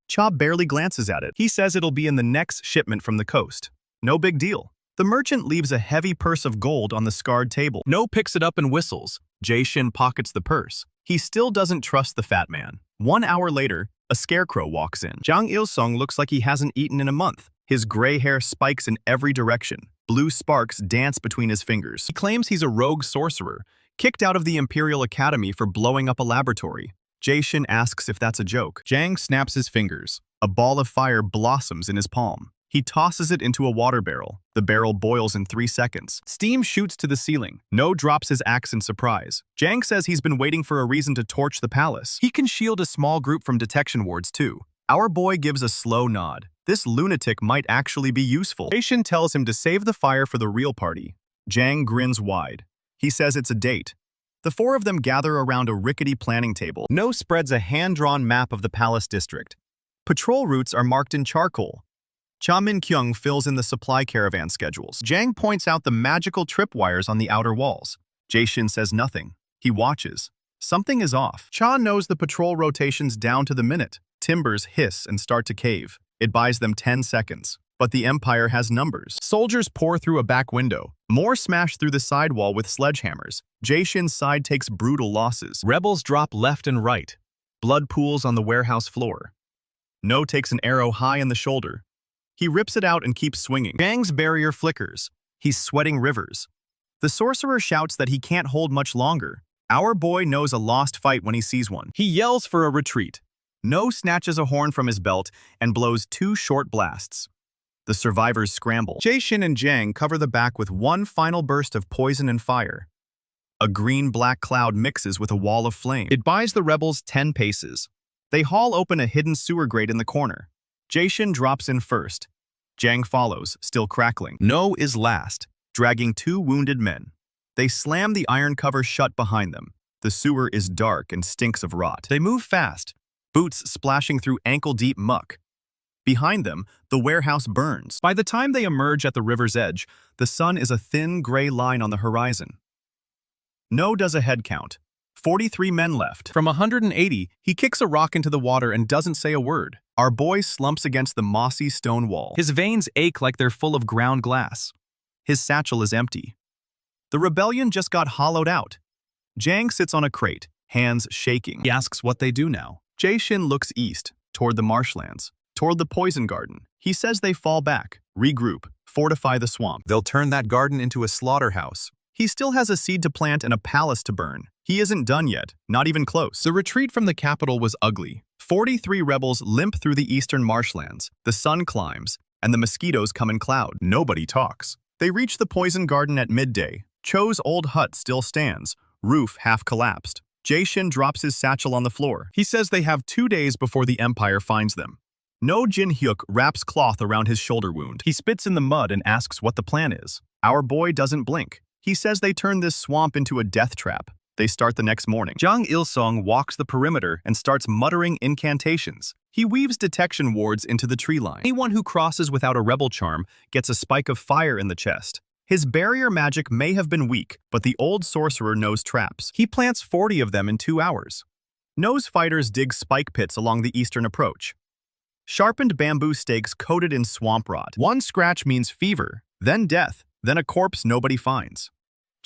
Cha barely glances at it. He says it'll be in the next shipment from the coast. No big deal. The merchant leaves a heavy purse of gold on the scarred table. No picks it up and whistles. Jae-shin pockets the purse. He still doesn't trust the fat man. 1 hour later, a scarecrow walks in. Jang Il-sung looks like he hasn't eaten in a month. His gray hair spikes in every direction. Blue sparks dance between his fingers. He claims he's a rogue sorcerer, kicked out of the Imperial Academy for blowing up a laboratory. Jae-shin asks if that's a joke. Jang snaps his fingers. A ball of fire blossoms in his palm. He tosses it into a water barrel. The barrel boils in 3 seconds. Steam shoots to the ceiling. No drops his axe in surprise. Jang says he's been waiting for a reason to torch the palace. He can shield a small group from detection wards too. Our boy gives a slow nod. This lunatic might actually be useful. Jae-shin tells him to save the fire for the real party. Jang grins wide. He says it's a date. The four of them gather around a rickety planning table. No spreads a hand-drawn map of the palace district. Patrol routes are marked in charcoal. Cha Min-kyung fills in the supply caravan schedules. Jang points out the magical tripwires on the outer walls. Jae-shin says nothing. He watches. Something is off. Cha knows the patrol rotations down to the minute. Timbers hiss and start to cave. It buys them 10 seconds. But the Empire has numbers. Soldiers pour through a back window. More smash through the sidewall with sledgehammers. Jae-shin's side takes brutal losses. Rebels drop left and right. Blood pools on the warehouse floor. No takes an arrow high in the shoulder. He rips it out and keeps swinging. Jang's barrier flickers. He's sweating rivers. The sorcerer shouts that he can't hold much longer. Our boy knows a lost fight when he sees one. He yells for a retreat. No snatches a horn from his belt and blows 2 short blasts. The survivors scramble. Jae-shin and Jang cover the back with one final burst of poison and fire. A green-black cloud mixes with a wall of flame. It buys the rebels 10 paces. They haul open a hidden sewer grate in the corner. Jae-shin drops in first. Jang follows, still crackling. No is last, dragging 2 wounded men. They slam the iron cover shut behind them. The sewer is dark and stinks of rot. They move fast, boots splashing through ankle-deep muck. Behind them, the warehouse burns. By the time they emerge at the river's edge, the sun is a thin gray line on the horizon. No does a head count. 43 men left. From 180, he kicks a rock into the water and doesn't say a word. Our boy slumps against the mossy stone wall. His veins ache like they're full of ground glass. His satchel is empty. The rebellion just got hollowed out. Jang sits on a crate, hands shaking. He asks what they do now. Jae-shin looks east, toward the marshlands, toward the poison garden. He says they fall back, regroup, fortify the swamp. They'll turn that garden into a slaughterhouse. He still has a seed to plant and a palace to burn. He isn't done yet, not even close. The retreat from the capital was ugly. 43 rebels limp through the eastern marshlands. The sun climbs, and the mosquitoes come in cloud. Nobody talks. They reach the poison garden at midday. Cho's old hut still stands, roof half collapsed. Jae-shin drops his satchel on the floor. He says they have 2 days before the Empire finds them. No Jin-hyuk wraps cloth around his shoulder wound. He spits in the mud and asks what the plan is. Our boy doesn't blink. He says they turn this swamp into a death trap. They start the next morning. Jang Il-sung walks the perimeter and starts muttering incantations. He weaves detection wards into the tree line. Anyone who crosses without a rebel charm gets a spike of fire in the chest. His barrier magic may have been weak, but the old sorcerer knows traps. He plants 40 of them in 2 hours. Nose fighters dig spike pits along the eastern approach. Sharpened bamboo stakes coated in swamp rot. One scratch means fever, then death, then a corpse nobody finds.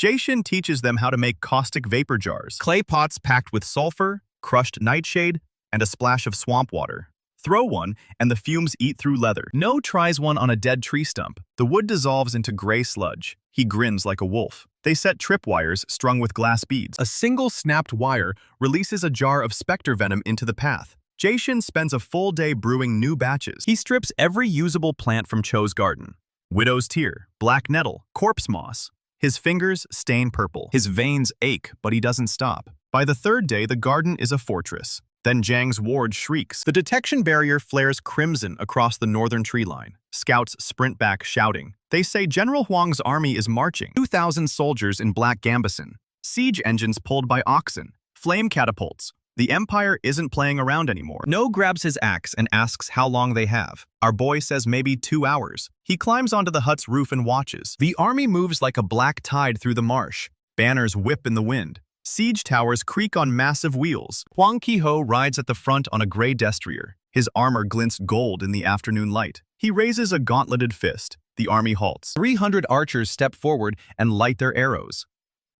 Jae-shin teaches them how to make caustic vapor jars, clay pots packed with sulfur, crushed nightshade, and a splash of swamp water. Throw one, and the fumes eat through leather. No tries one on a dead tree stump. The wood dissolves into gray sludge. He grins like a wolf. They set tripwires strung with glass beads. A single snapped wire releases a jar of Specter Venom into the path. Jae-shin spends a full day brewing new batches. He strips every usable plant from Cho's garden. Widow's tear, black nettle, corpse moss. His fingers stain purple. His veins ache, but he doesn't stop. By the 3rd day, the garden is a fortress. Then Jang's ward shrieks. The detection barrier flares crimson across the northern tree line. Scouts sprint back, shouting. They say General Huang's army is marching. 2,000 soldiers in black gambeson. Siege engines pulled by oxen. Flame catapults. The Empire isn't playing around anymore. No grabs his axe and asks how long they have. Our boy says maybe 2 hours. He climbs onto the hut's roof and watches. The army moves like a black tide through the marsh. Banners whip in the wind. Siege towers creak on massive wheels. Hwang Ki-ho rides at the front on a gray destrier. His armor glints gold in the afternoon light. He raises a gauntleted fist. The army halts. 300 archers step forward and light their arrows.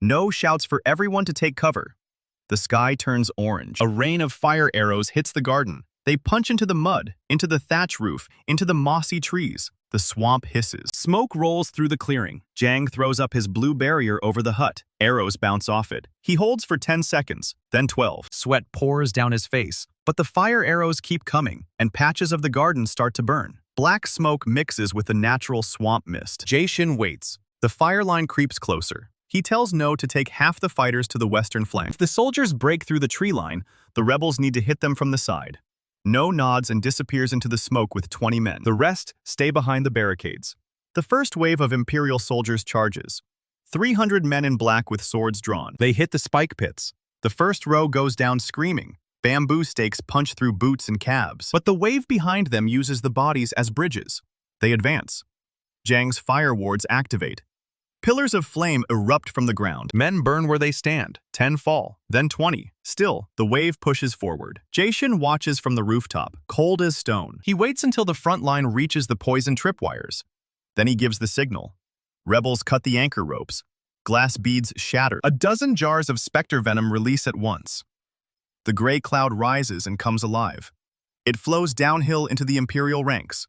No shouts for everyone to take cover. The sky turns orange. A rain of fire arrows hits the garden. They punch into the mud, into the thatch roof, into the mossy trees. The swamp hisses. Smoke rolls through the clearing. Jang throws up his blue barrier over the hut. Arrows bounce off it. He holds for 10 seconds, then 12. Sweat pours down his face, but the fire arrows keep coming, and patches of the garden start to burn. Black smoke mixes with the natural swamp mist. Jae-shin waits. The fire line creeps closer. He tells No to take half the fighters to the western flank. If the soldiers break through the tree line, the rebels need to hit them from the side. No nods and disappears into the smoke with 20 men. The rest stay behind the barricades. The first wave of Imperial soldiers charges. 300 men in black with swords drawn. They hit the spike pits. The first row goes down screaming. Bamboo stakes punch through boots and calves. But the wave behind them uses the bodies as bridges. They advance. Jang's fire wards activate. Pillars of flame erupt from the ground. Men burn where they stand. 10 fall, then 20. Still, the wave pushes forward. Jae-shin watches from the rooftop, cold as stone. He waits until the front line reaches the poison tripwires. Then he gives the signal. Rebels cut the anchor ropes. Glass beads shatter. A dozen jars of Specter Venom release at once. The gray cloud rises and comes alive. It flows downhill into the Imperial ranks.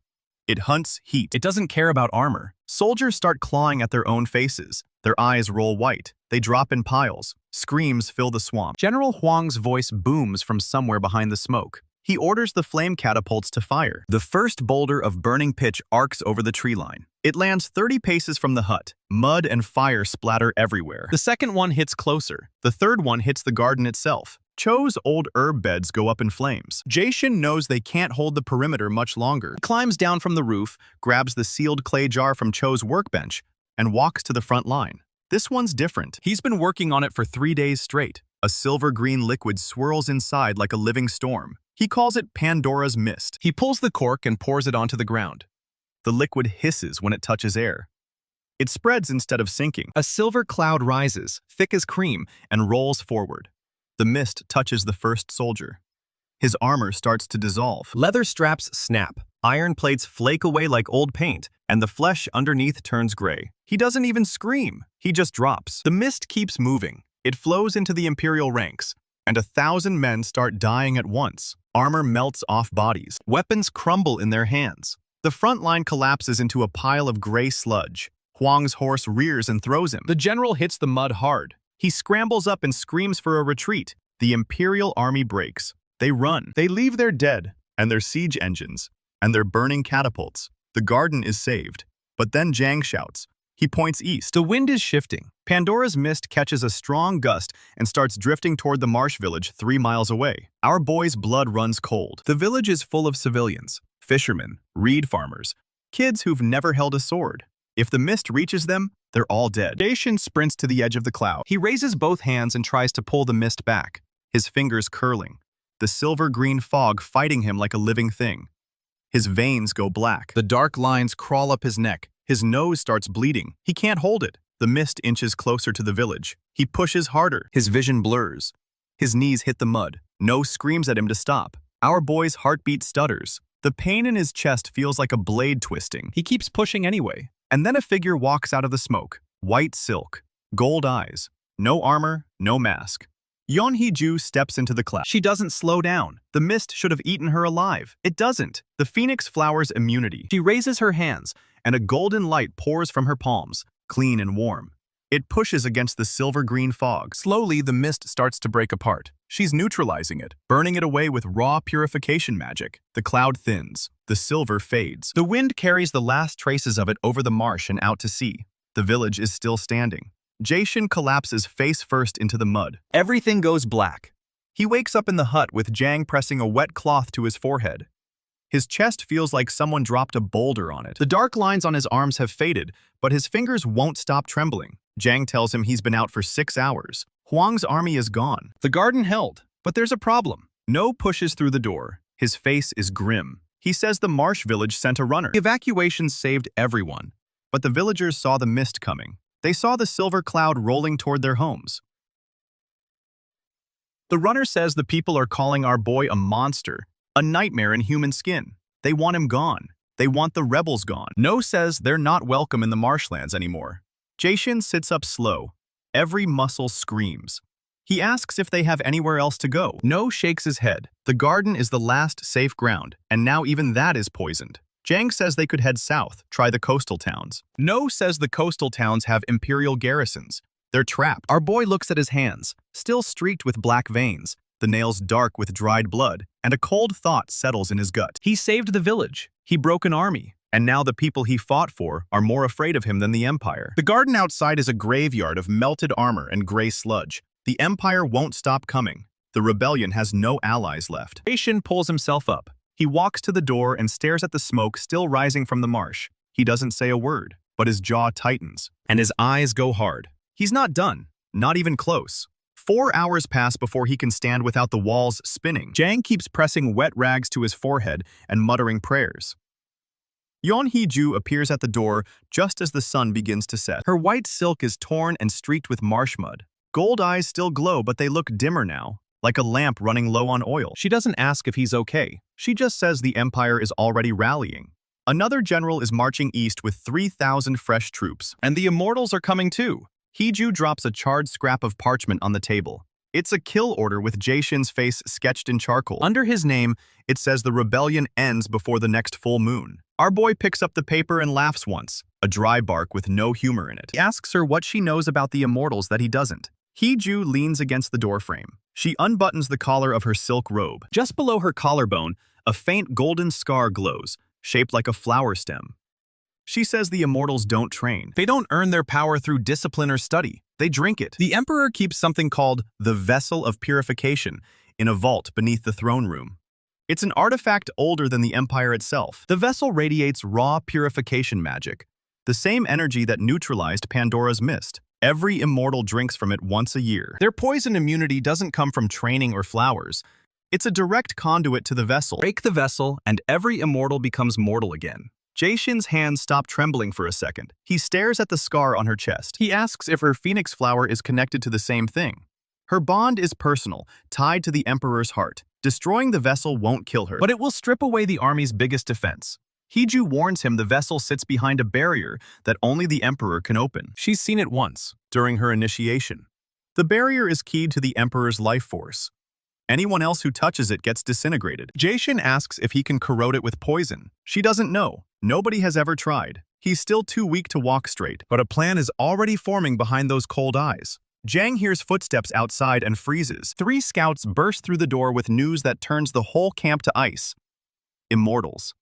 It hunts heat. It doesn't care about armor. Soldiers start clawing at their own faces. Their eyes roll white. They drop in piles. Screams fill the swamp. General Huang's voice booms from somewhere behind the smoke. He orders the flame catapults to fire. The first boulder of burning pitch arcs over the tree line. It lands 30 paces from the hut. Mud and fire splatter everywhere. The second one hits closer. The third one hits the garden itself. Cho's old herb beds go up in flames. Jae-shin knows they can't hold the perimeter much longer. He climbs down from the roof, grabs the sealed clay jar from Cho's workbench, and walks to the front line. This one's different. He's been working on it for 3 days straight. A silver-green liquid swirls inside like a living storm. He calls it Pandora's Mist. He pulls the cork and pours it onto the ground. The liquid hisses when it touches air. It spreads instead of sinking. A silver cloud rises, thick as cream, and rolls forward. The mist touches the first soldier. His armor starts to dissolve. Leather straps snap. Iron plates flake away like old paint, and the flesh underneath turns gray. He doesn't even scream. He just drops. The mist keeps moving. It flows into the Imperial ranks, and 1,000 men start dying at once. Armor melts off bodies. Weapons crumble in their hands. The front line collapses into a pile of gray sludge. Huang's horse rears and throws him. The general hits the mud hard. He scrambles up and screams for a retreat. The Imperial army breaks. They run. They leave their dead, and their siege engines, and their burning catapults. The garden is saved. But then Jang shouts. He points east. The wind is shifting. Pandora's Mist catches a strong gust and starts drifting toward the marsh village 3 miles away. Our boy's blood runs cold. The village is full of civilians, fishermen, reed farmers, kids who've never held a sword. If the mist reaches them, they're all dead. Jae-shin sprints to the edge of the cloud. He raises both hands and tries to pull the mist back, his fingers curling, the silver-green fog fighting him like a living thing. His veins go black. The dark lines crawl up his neck. His nose starts bleeding. He can't hold it. The mist inches closer to the village. He pushes harder. His vision blurs. His knees hit the mud. No screams at him to stop. Our boy's heartbeat stutters. The pain in his chest feels like a blade twisting. He keeps pushing anyway. And then a figure walks out of the smoke. White silk. Gold eyes. No armor, no mask. Yeon-hee-ju steps into the cloud. She doesn't slow down. The mist should have eaten her alive. It doesn't. The phoenix flowers immunity. She raises her hands, and a golden light pours from her palms, clean and warm. It pushes against the silver-green fog. Slowly, the mist starts to break apart. She's neutralizing it, burning it away with raw purification magic. The cloud thins. The silver fades. The wind carries the last traces of it over the marsh and out to sea. The village is still standing. Jae-shin collapses face first into the mud. Everything goes black. He wakes up in the hut with Jang pressing a wet cloth to his forehead. His chest feels like someone dropped a boulder on it. The dark lines on his arms have faded, but his fingers won't stop trembling. Jang tells him he's been out for 6 hours. Huang's army is gone. The garden held, but there's a problem. No pushes through the door. His face is grim. He says the marsh village sent a runner. The evacuation saved everyone, but the villagers saw the mist coming. They saw the silver cloud rolling toward their homes. The runner says the people are calling our boy a monster, a nightmare in human skin. They want him gone. They want the rebels gone. No says they're not welcome in the marshlands anymore. Jae-shin sits up slow. Every muscle screams. He asks if they have anywhere else to go. No shakes his head. The garden is the last safe ground, and now even that is poisoned. Jang says they could head south, try the coastal towns. No says the coastal towns have Imperial garrisons. They're trapped. Our boy looks at his hands, still streaked with black veins, the nails dark with dried blood, and a cold thought settles in his gut. He saved the village. He broke an army, and now the people he fought for are more afraid of him than the Empire. The garden outside is a graveyard of melted armor and gray sludge. The Empire won't stop coming. The rebellion has no allies left. Jae-shin pulls himself up. He walks to the door and stares at the smoke still rising from the marsh. He doesn't say a word, but his jaw tightens, and his eyes go hard. He's not done, not even close. 4 hours pass before he can stand without the walls spinning. Jang keeps pressing wet rags to his forehead and muttering prayers. Yeon Hee-ju appears at the door just as the sun begins to set. Her white silk is torn and streaked with marsh mud. Gold eyes still glow, but they look dimmer now, like a lamp running low on oil. She doesn't ask if he's okay. She just says the Empire is already rallying. Another general is marching east with 3,000 fresh troops. And the Immortals are coming too. Hee-ju drops a charred scrap of parchment on the table. It's a kill order with Jae-shin's face sketched in charcoal. Under his name, it says the rebellion ends before the next full moon. Our boy picks up the paper and laughs once, a dry bark with no humor in it. He asks her what she knows about the Immortals that he doesn't. Hee-ju leans against the doorframe. She unbuttons the collar of her silk robe. Just below her collarbone, a faint golden scar glows, shaped like a flower stem. She says the Immortals don't train. They don't earn their power through discipline or study. They drink it. The Emperor keeps something called the Vessel of Purification in a vault beneath the throne room. It's an artifact older than the Empire itself. The vessel radiates raw purification magic, the same energy that neutralized Pandora's mist. Every immortal drinks from it once a year. Their poison immunity doesn't come from training or flowers. It's a direct conduit to the vessel. Break the vessel, and every immortal becomes mortal again. Jae-shin's hands stop trembling for a second. He stares at the scar on her chest. He asks if her phoenix flower is connected to the same thing. Her bond is personal, tied to the Emperor's heart. Destroying the vessel won't kill her, but it will strip away the army's biggest defense. Hee-ju warns him the vessel sits behind a barrier that only the Emperor can open. She's seen it once, during her initiation. The barrier is keyed to the Emperor's life force. Anyone else who touches it gets disintegrated. Jae-shin asks if he can corrode it with poison. She doesn't know. Nobody has ever tried. He's still too weak to walk straight, but a plan is already forming behind those cold eyes. Jang hears footsteps outside and freezes. 3 scouts burst through the door with news that turns the whole camp to ice. Immortals.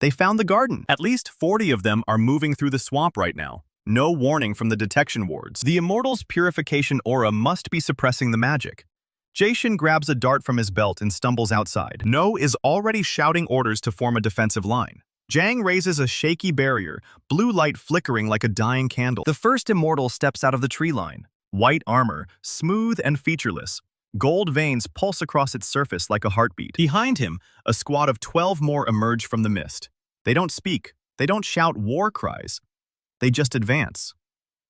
They found the garden. At least 40 of them are moving through the swamp right now. No warning from the detection wards. The Immortals' purification aura must be suppressing the magic. Jae-shin grabs a dart from his belt and stumbles outside. No is already shouting orders to form a defensive line. Jang raises a shaky barrier, blue light flickering like a dying candle. The first Immortal steps out of the tree line. White armor, smooth and featureless. Gold veins pulse across its surface like a heartbeat. Behind him, a squad of 12 more emerge from the mist. They don't speak. They don't shout war cries. They just advance.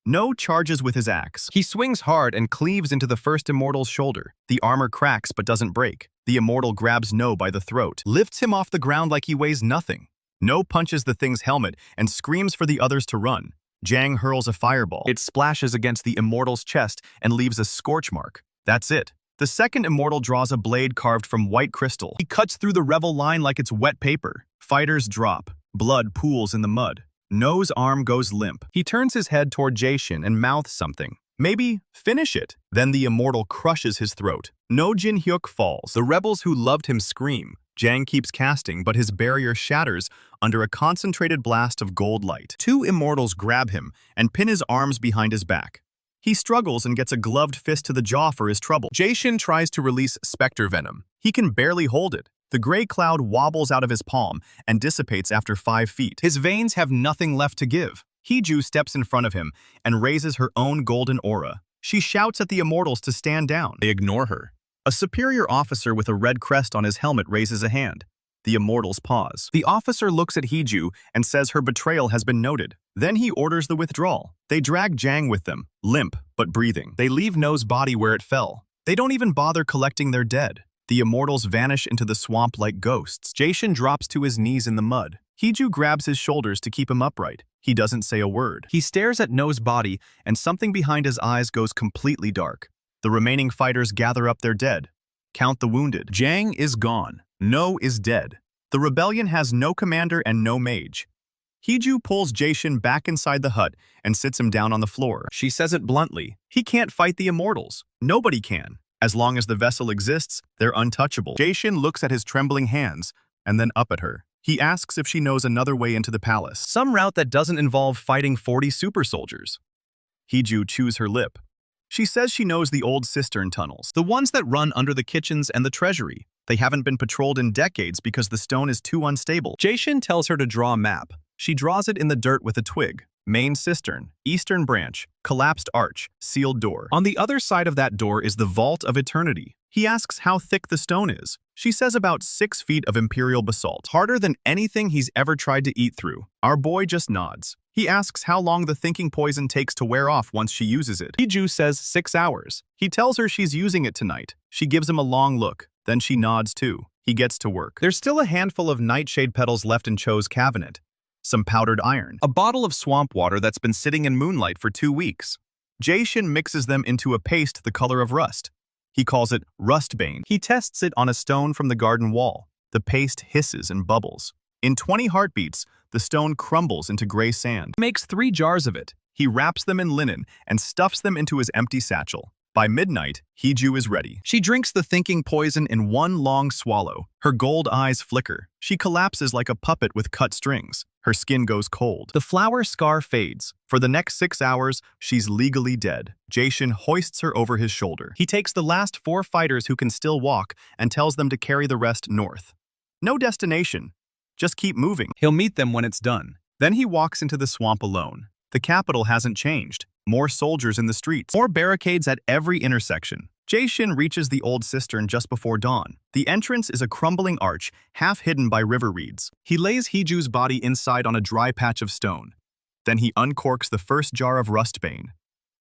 No charges with his axe. He swings hard and cleaves into the first Immortal's shoulder. The armor cracks but doesn't break. The Immortal grabs No by the throat, lifts him off the ground like he weighs nothing. No punches the thing's helmet and screams for the others to run. Jang hurls a fireball. It splashes against the Immortal's chest and leaves a scorch mark. That's it. The second Immortal draws a blade carved from white crystal. He cuts through the rebel line like it's wet paper. Fighters drop. Blood pools in the mud. No's arm goes limp. He turns his head toward Jae-shin and mouths something. Maybe finish it. Then the Immortal crushes his throat. No Jin-hyuk falls. The rebels who loved him scream. Jang keeps casting, but his barrier shatters under a concentrated blast of gold light. 2 Immortals grab him and pin his arms behind his back. He struggles and gets a gloved fist to the jaw for his trouble. Jae-shin tries to release Specter Venom. He can barely hold it. The gray cloud wobbles out of his palm and dissipates after 5 feet. His veins have nothing left to give. Hee-ju steps in front of him and raises her own golden aura. She shouts at the Immortals to stand down. They ignore her. A superior officer with a red crest on his helmet raises a hand. The Immortals pause. The officer looks at Hee-ju and says her betrayal has been noted. Then he orders the withdrawal. They drag Jang with them, limp but breathing. They leave No's body where it fell. They don't even bother collecting their dead. The Immortals vanish into the swamp like ghosts. Jae-shin drops to his knees in the mud. Hee-ju grabs his shoulders to keep him upright. He doesn't say a word. He stares at No's body, and something behind his eyes goes completely dark. The remaining fighters gather up their dead. Count the wounded. Jang is gone. No is dead. The rebellion has no commander and no mage. Hee-ju pulls Jae-shin back inside the hut and sits him down on the floor. She says it bluntly. He can't fight the Immortals. Nobody can. As long as the vessel exists, they're untouchable. Jae-shin looks at his trembling hands and then up at her. He asks if she knows another way into the palace, some route that doesn't involve fighting 40 super soldiers. Hee-ju chews her lip. She says she knows the old cistern tunnels, the ones that run under the kitchens and the treasury. They haven't been patrolled in decades because the stone is too unstable. Jae-shin tells her to draw a map. She draws it in the dirt with a twig. Main cistern, eastern branch, collapsed arch, sealed door. On the other side of that door is the Vault of Eternity. He asks how thick the stone is. She says about 6 feet of Imperial basalt, harder than anything he's ever tried to eat through. Our boy just nods. He asks how long the thinking poison takes to wear off once she uses it. Hee-ju says 6 hours. He tells her she's using it tonight. She gives him a long look. Then she nods too. He gets to work. There's still a handful of nightshade petals left in Cho's cabinet. Some powdered iron. A bottle of swamp water that's been sitting in moonlight for 2 weeks. Jae-shin mixes them into a paste the color of rust. He calls it Rustbane. He tests it on a stone from the garden wall. The paste hisses and bubbles. In 20 heartbeats, the stone crumbles into gray sand. He makes 3 jars of it. He wraps them in linen and stuffs them into his empty satchel. By midnight, Hee-ju is ready. She drinks the thinking poison in one long swallow. Her gold eyes flicker. She collapses like a puppet with cut strings. Her skin goes cold. The flower scar fades. For the next 6 hours, she's legally dead. Jae-shin hoists her over his shoulder. He takes the last 4 fighters who can still walk and tells them to carry the rest north. No destination. Just keep moving. He'll meet them when it's done. Then he walks into the swamp alone. The capital hasn't changed. More soldiers in the streets. More barricades at every intersection. Jae-shin reaches the old cistern just before dawn. The entrance is a crumbling arch, half hidden by river reeds. He lays Hee-ju's body inside on a dry patch of stone. Then he uncorks the first jar of Rustbane.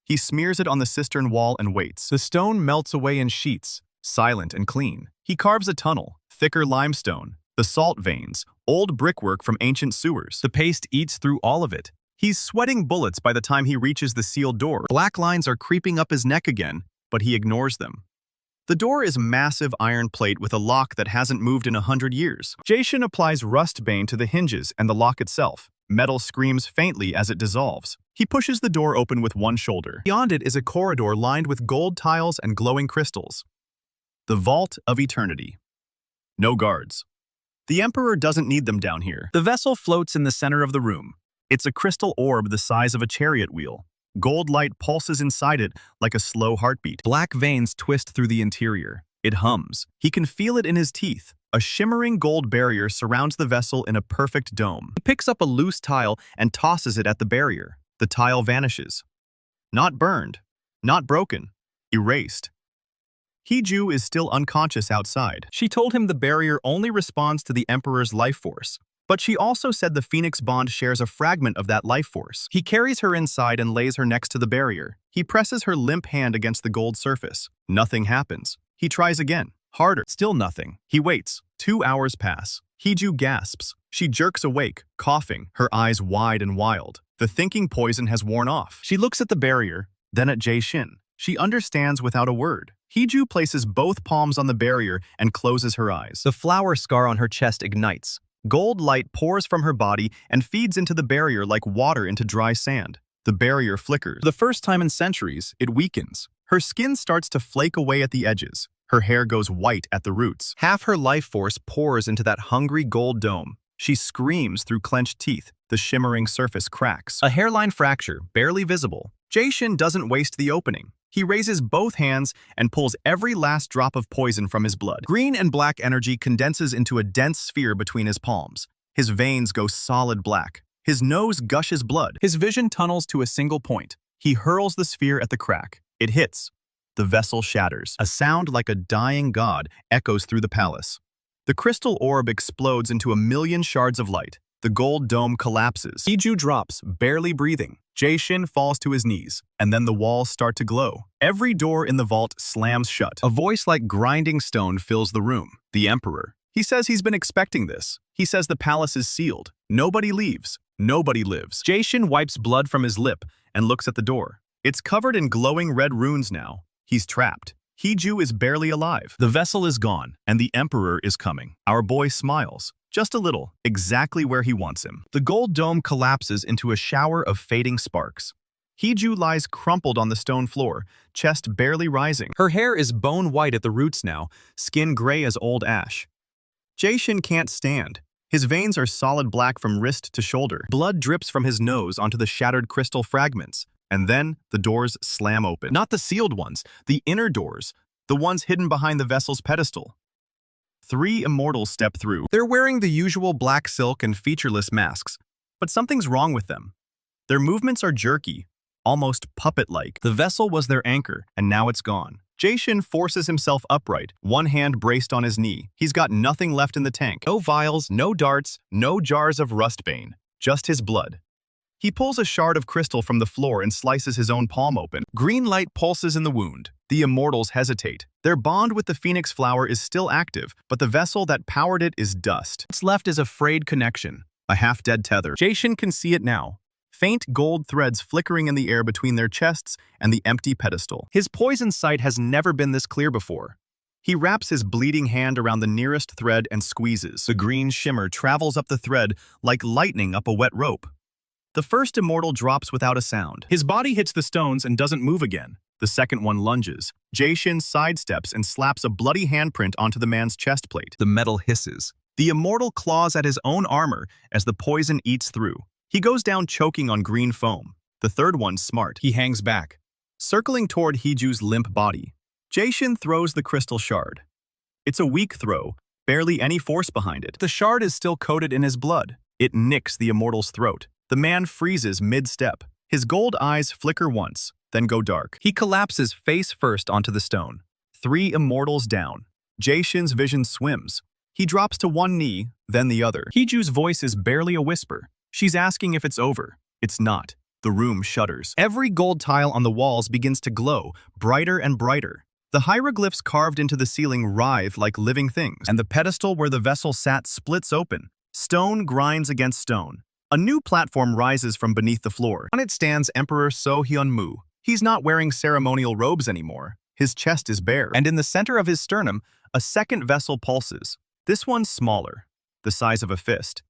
He smears it on the cistern wall and waits. The stone melts away in sheets, silent and clean. He carves a tunnel, thicker limestone, the salt veins, old brickwork from ancient sewers. The paste eats through all of it. He's sweating bullets by the time he reaches the sealed door. Black lines are creeping up his neck again, but he ignores them. The door is massive iron plate with a lock that hasn't moved in 100 years. Jae-shin applies Rustbane to the hinges and the lock itself. Metal screams faintly as it dissolves. He pushes the door open with one shoulder. Beyond it is a corridor lined with gold tiles and glowing crystals. The Vault of Eternity. No guards. The Emperor doesn't need them down here. The vessel floats in the center of the room. It's a crystal orb the size of a chariot wheel. Gold light pulses inside it like a slow heartbeat. Black veins twist through the interior. It hums. He can feel it in his teeth. A shimmering gold barrier surrounds the vessel in a perfect dome. He picks up a loose tile and tosses it at the barrier. The tile vanishes. Not burned. Not broken. Erased. Hee-ju is still unconscious outside. She told him the barrier only responds to the Emperor's life force. But she also said the Phoenix Bond shares a fragment of that life force. He carries her inside and lays her next to the barrier. He presses her limp hand against the gold surface. Nothing happens. He tries again. Harder. Still nothing. He waits. 2 hours pass. Hee-ju gasps. She jerks awake, coughing, her eyes wide and wild. The thinking poison has worn off. She looks at the barrier, then at Jae-shin. She understands without a word. Hee-ju places both palms on the barrier and closes her eyes. The flower scar on her chest ignites. Gold light pours from her body and feeds into the barrier like water into dry sand. The barrier flickers. For the first time in centuries, it weakens. Her skin starts to flake away at the edges. Her hair goes white at the roots. Half her life force pours into that hungry gold dome. She screams through clenched teeth. The shimmering surface cracks. A hairline fracture, barely visible. Jae-shin doesn't waste the opening. He raises both hands and pulls every last drop of poison from his blood. Green and black energy condenses into a dense sphere between his palms. His veins go solid black. His nose gushes blood. His vision tunnels to a single point. He hurls the sphere at the crack. It hits. The vessel shatters. A sound like a dying god echoes through the palace. The crystal orb explodes into 1,000,000 shards of light. The gold dome collapses. Hee-ju drops, barely breathing. Jae-shin falls to his knees, and then the walls start to glow. Every door in the vault slams shut. A voice like grinding stone fills the room. The Emperor. He says he's been expecting this. He says the palace is sealed. Nobody leaves. Nobody lives. Jae-shin wipes blood from his lip and looks at the door. It's covered in glowing red runes now. He's trapped. Hee-ju is barely alive. The vessel is gone, and the Emperor is coming. Our boy smiles. Just a little, exactly where he wants him. The gold dome collapses into a shower of fading sparks. Hee-ju lies crumpled on the stone floor, chest barely rising. Her hair is bone white at the roots now, skin gray as old ash. Jae-shin can't stand. His veins are solid black from wrist to shoulder. Blood drips from his nose onto the shattered crystal fragments. And then the doors slam open. Not the sealed ones, the inner doors, the ones hidden behind the vessel's pedestal. 3 immortals step through. They're wearing the usual black silk and featureless masks, but something's wrong with them. Their movements are jerky, almost puppet-like. The vessel was their anchor, and now it's gone. Jae-shin forces himself upright, one hand braced on his knee. He's got nothing left in the tank. No vials, no darts, no jars of rustbane, just his blood. He pulls a shard of crystal from the floor and slices his own palm open. Green light pulses in the wound. The immortals hesitate. Their bond with the phoenix flower is still active, but the vessel that powered it is dust. What's left is a frayed connection, a half-dead tether. Jae-shin can see it now. Faint gold threads flickering in the air between their chests and the empty pedestal. His poison sight has never been this clear before. He wraps his bleeding hand around the nearest thread and squeezes. The green shimmer travels up the thread like lightning up a wet rope. The first immortal drops without a sound. His body hits the stones and doesn't move again. The second one lunges. Jae-shin sidesteps and slaps a bloody handprint onto the man's chest plate. The metal hisses. The immortal claws at his own armor as the poison eats through. He goes down choking on green foam. The third one's smart. He hangs back, circling toward Heeju's limp body. Jae-shin throws the crystal shard. It's a weak throw, barely any force behind it. The shard is still coated in his blood. It nicks the immortal's throat. The man freezes mid-step. His gold eyes flicker once, then go dark. He collapses face first onto the stone. 3 immortals down. Jae-shin's vision swims. He drops to one knee, then the other. Heeju's voice is barely a whisper. She's asking if it's over. It's not. The room shudders. Every gold tile on the walls begins to glow, brighter and brighter. The hieroglyphs carved into the ceiling writhe like living things, and the pedestal where the vessel sat splits open. Stone grinds against stone. A new platform rises from beneath the floor. On it stands Emperor So-hyun-moo. He's not wearing ceremonial robes anymore. His chest is bare, and in the center of his sternum, a second vessel pulses. This one's smaller, the size of a fist.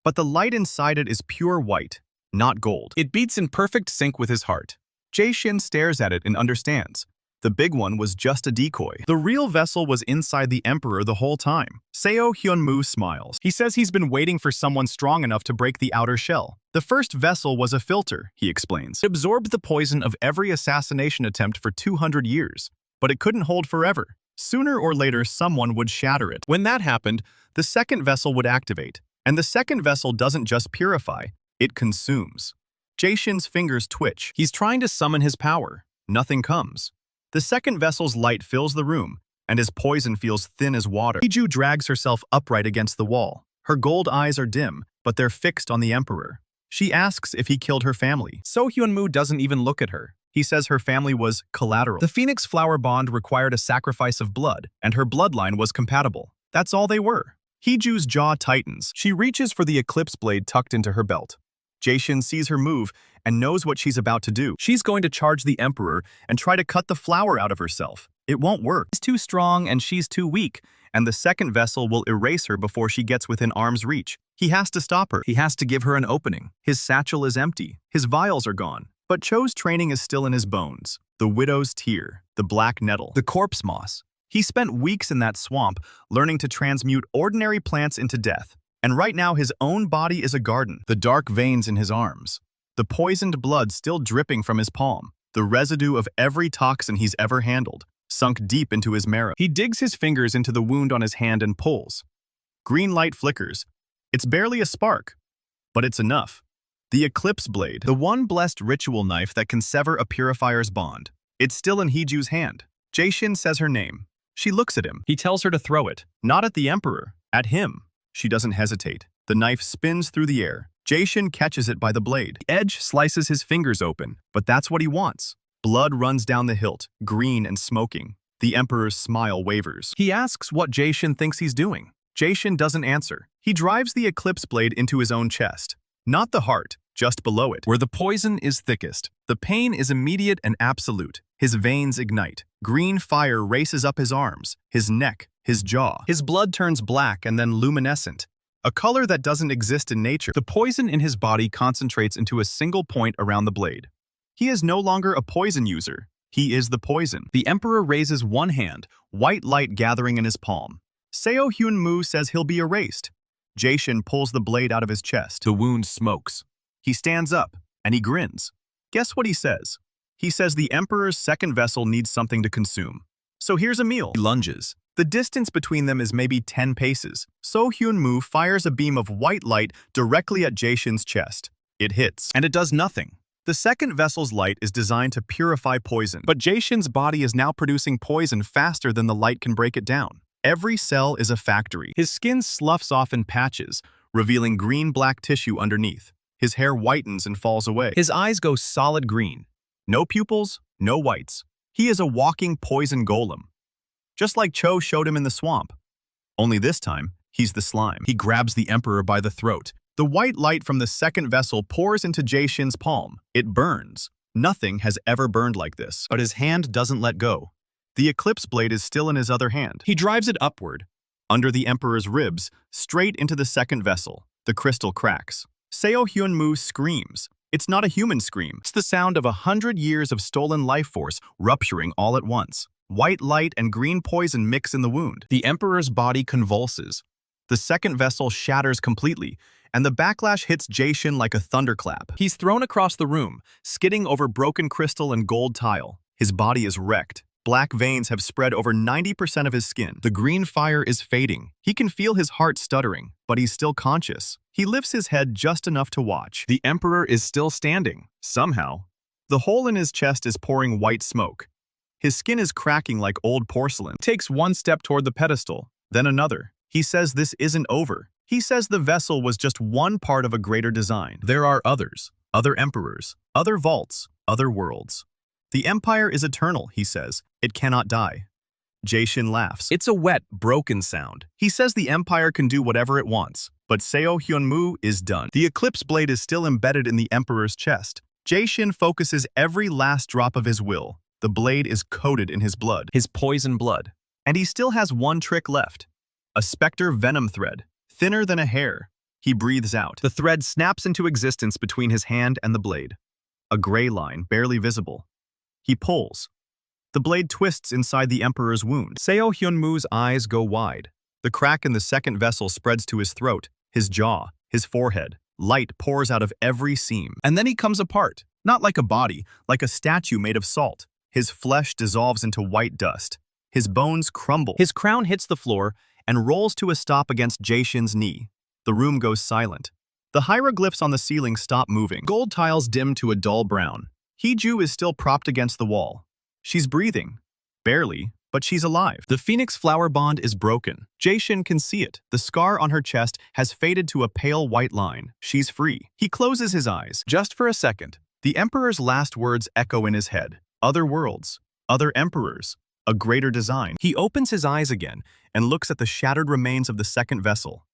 But the light inside it is pure white, not gold. It beats in perfect sync with his heart. Jae-shin stares at it and understands. The big one was just a decoy. The real vessel was inside the Emperor the whole time. So-hyun-moo smiles. He says he's been waiting for someone strong enough to break the outer shell. The first vessel was a filter, he explains. It absorbed the poison of every assassination attempt for 200 years. But it couldn't hold forever. Sooner or later, someone would shatter it. When that happened, the second vessel would activate. And the second vessel doesn't just purify, it consumes. Jae-shin's fingers twitch. He's trying to summon his power. Nothing comes. The second vessel's light fills the room, and his poison feels thin as water. Heeju drags herself upright against the wall. Her gold eyes are dim, but they're fixed on the Emperor. She asks if he killed her family. So-hyun-moo doesn't even look at her. He says her family was collateral. The phoenix flower bond required a sacrifice of blood, and her bloodline was compatible. That's all they were. Heeju's jaw tightens. She reaches for the eclipse blade tucked into her belt. Jae-shin sees her move and knows what she's about to do. She's going to charge the Emperor and try to cut the flower out of herself. It won't work. He's too strong and she's too weak, and the second vessel will erase her before she gets within arm's reach. He has to stop her. He has to give her an opening. His satchel is empty. His vials are gone. But Cho's training is still in his bones. The widow's tear, the black nettle, the corpse moss. He spent weeks in that swamp, learning to transmute ordinary plants into death. And right now his own body is a garden. The dark veins in his arms. The poisoned blood still dripping from his palm. The residue of every toxin he's ever handled, sunk deep into his marrow. He digs his fingers into the wound on his hand and pulls. Green light flickers. It's barely a spark, but it's enough. The eclipse blade, the one blessed ritual knife that can sever a purifier's bond. It's still in Heeju's hand. Jae-shin says her name. She looks at him. He tells her to throw it. Not at the Emperor, at him. She doesn't hesitate. The knife spins through the air. Jae-shin catches it by the blade. The edge slices his fingers open, but that's what he wants. Blood runs down the hilt, green and smoking. The Emperor's smile wavers. He asks what Jae-shin thinks he's doing. Jae-shin doesn't answer. He drives the eclipse blade into his own chest. Not the heart, just below it, where the poison is thickest. The pain is immediate and absolute. His veins ignite. Green fire races up his arms, his neck, his jaw. His blood turns black and then luminescent, a color that doesn't exist in nature. The poison in his body concentrates into a single point around the blade. He is no longer a poison user. He is the poison. The Emperor raises one hand, white light gathering in his palm. So-hyun-moo says he'll be erased. Jae-shin pulls the blade out of his chest. The wound smokes. He stands up, and he grins. Guess what he says? He says the Emperor's second vessel needs something to consume. So here's a meal. He lunges. The distance between them is maybe 10 paces. So-hyun-moo fires a beam of white light directly at Jae-shin's chest. It hits, and it does nothing. The second vessel's light is designed to purify poison, but Jae-shin's body is now producing poison faster than the light can break it down. Every cell is a factory. His skin sloughs off in patches, revealing green-black tissue underneath. His hair whitens and falls away. His eyes go solid green. No pupils, no whites. He is a walking poison golem. Just like Cho showed him in the swamp. Only this time, he's the slime. He grabs the Emperor by the throat. The white light from the second vessel pours into Jae-shin's palm. It burns. Nothing has ever burned like this. But his hand doesn't let go. The Eclipse blade is still in his other hand. He drives it upward, under the Emperor's ribs, straight into the second vessel. The crystal cracks. Seo-hyun-moo screams. It's not a human scream. It's the sound of 100 years of stolen life force rupturing all at once. White light and green poison mix in the wound. The Emperor's body convulses. The second vessel shatters completely, and the backlash hits Jae-shin like a thunderclap. He's thrown across the room, skidding over broken crystal and gold tile. His body is wrecked. Black veins have spread over 90% of his skin. The green fire is fading. He can feel his heart stuttering, but he's still conscious. He lifts his head just enough to watch. The Emperor is still standing, somehow. The hole in his chest is pouring white smoke. His skin is cracking like old porcelain. He takes one step toward the pedestal, then another. He says this isn't over. He says the vessel was just one part of a greater design. There are others, other emperors, other vaults, other worlds. The Empire is eternal, he says. It cannot die. Jae-shin laughs. It's a wet, broken sound. He says the Empire can do whatever it wants, but Seo-hyun-moo is done. The Eclipse blade is still embedded in the Emperor's chest. Jae-shin focuses every last drop of his will. The blade is coated in his blood, his poison blood. And he still has one trick left. A Specter Venom thread, thinner than a hair. He breathes out. The thread snaps into existence between his hand and the blade. A gray line, barely visible. He pulls. The blade twists inside the Emperor's wound. Seo-hyun-moo's eyes go wide. The crack in the second vessel spreads to his throat, his jaw, his forehead. Light pours out of every seam. And then he comes apart. Not like a body, like a statue made of salt. His flesh dissolves into white dust. His bones crumble. His crown hits the floor and rolls to a stop against Jae-shin's knee. The room goes silent. The hieroglyphs on the ceiling stop moving. Gold tiles dim to a dull brown. Hee-ju is still propped against the wall. She's breathing. Barely, but she's alive. The Phoenix flower bond is broken. Jae-shin can see it. The scar on her chest has faded to a pale white line. She's free. He closes his eyes. Just for a second. The Emperor's last words echo in his head. Other worlds, other emperors, a greater design. He opens his eyes again and looks at the shattered remains of the second vessel.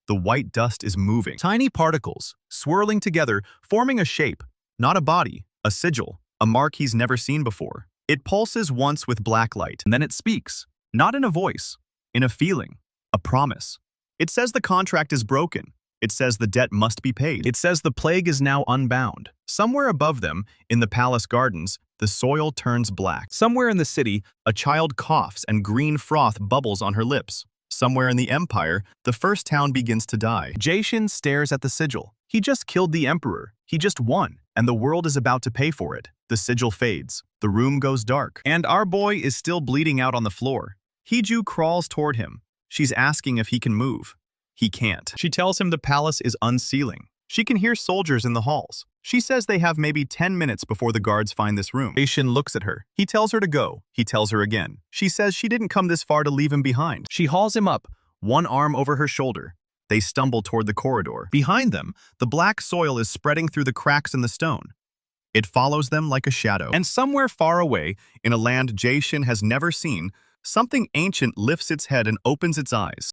The white dust is moving. Tiny particles, swirling together, forming a shape, not a body, a sigil, a mark he's never seen before. It pulses once with black light, and then it speaks, not in a voice, in a feeling, a promise. It says the contract is broken. It says the debt must be paid. It says the plague is now unbound. Somewhere above them, in the palace gardens, the soil turns black. Somewhere in the city, a child coughs and green froth bubbles on her lips. Somewhere in the Empire, the first town begins to die. Jae-shin stares at the sigil. He just killed the Emperor. He just won, and the world is about to pay for it. The sigil fades. The room goes dark. And our boy is still bleeding out on the floor. Hee-ju crawls toward him. She's asking if he can move. He can't. She tells him the palace is unsealing. She can hear soldiers in the halls. She says they have maybe 10 minutes before the guards find this room. Jae-shin looks at her. He tells her to go. He tells her again. She says she didn't come this far to leave him behind. She hauls him up, one arm over her shoulder. They stumble toward the corridor. Behind them, the black soil is spreading through the cracks in the stone. It follows them like a shadow. And somewhere far away, in a land Jae-shin has never seen, something ancient lifts its head and opens its eyes.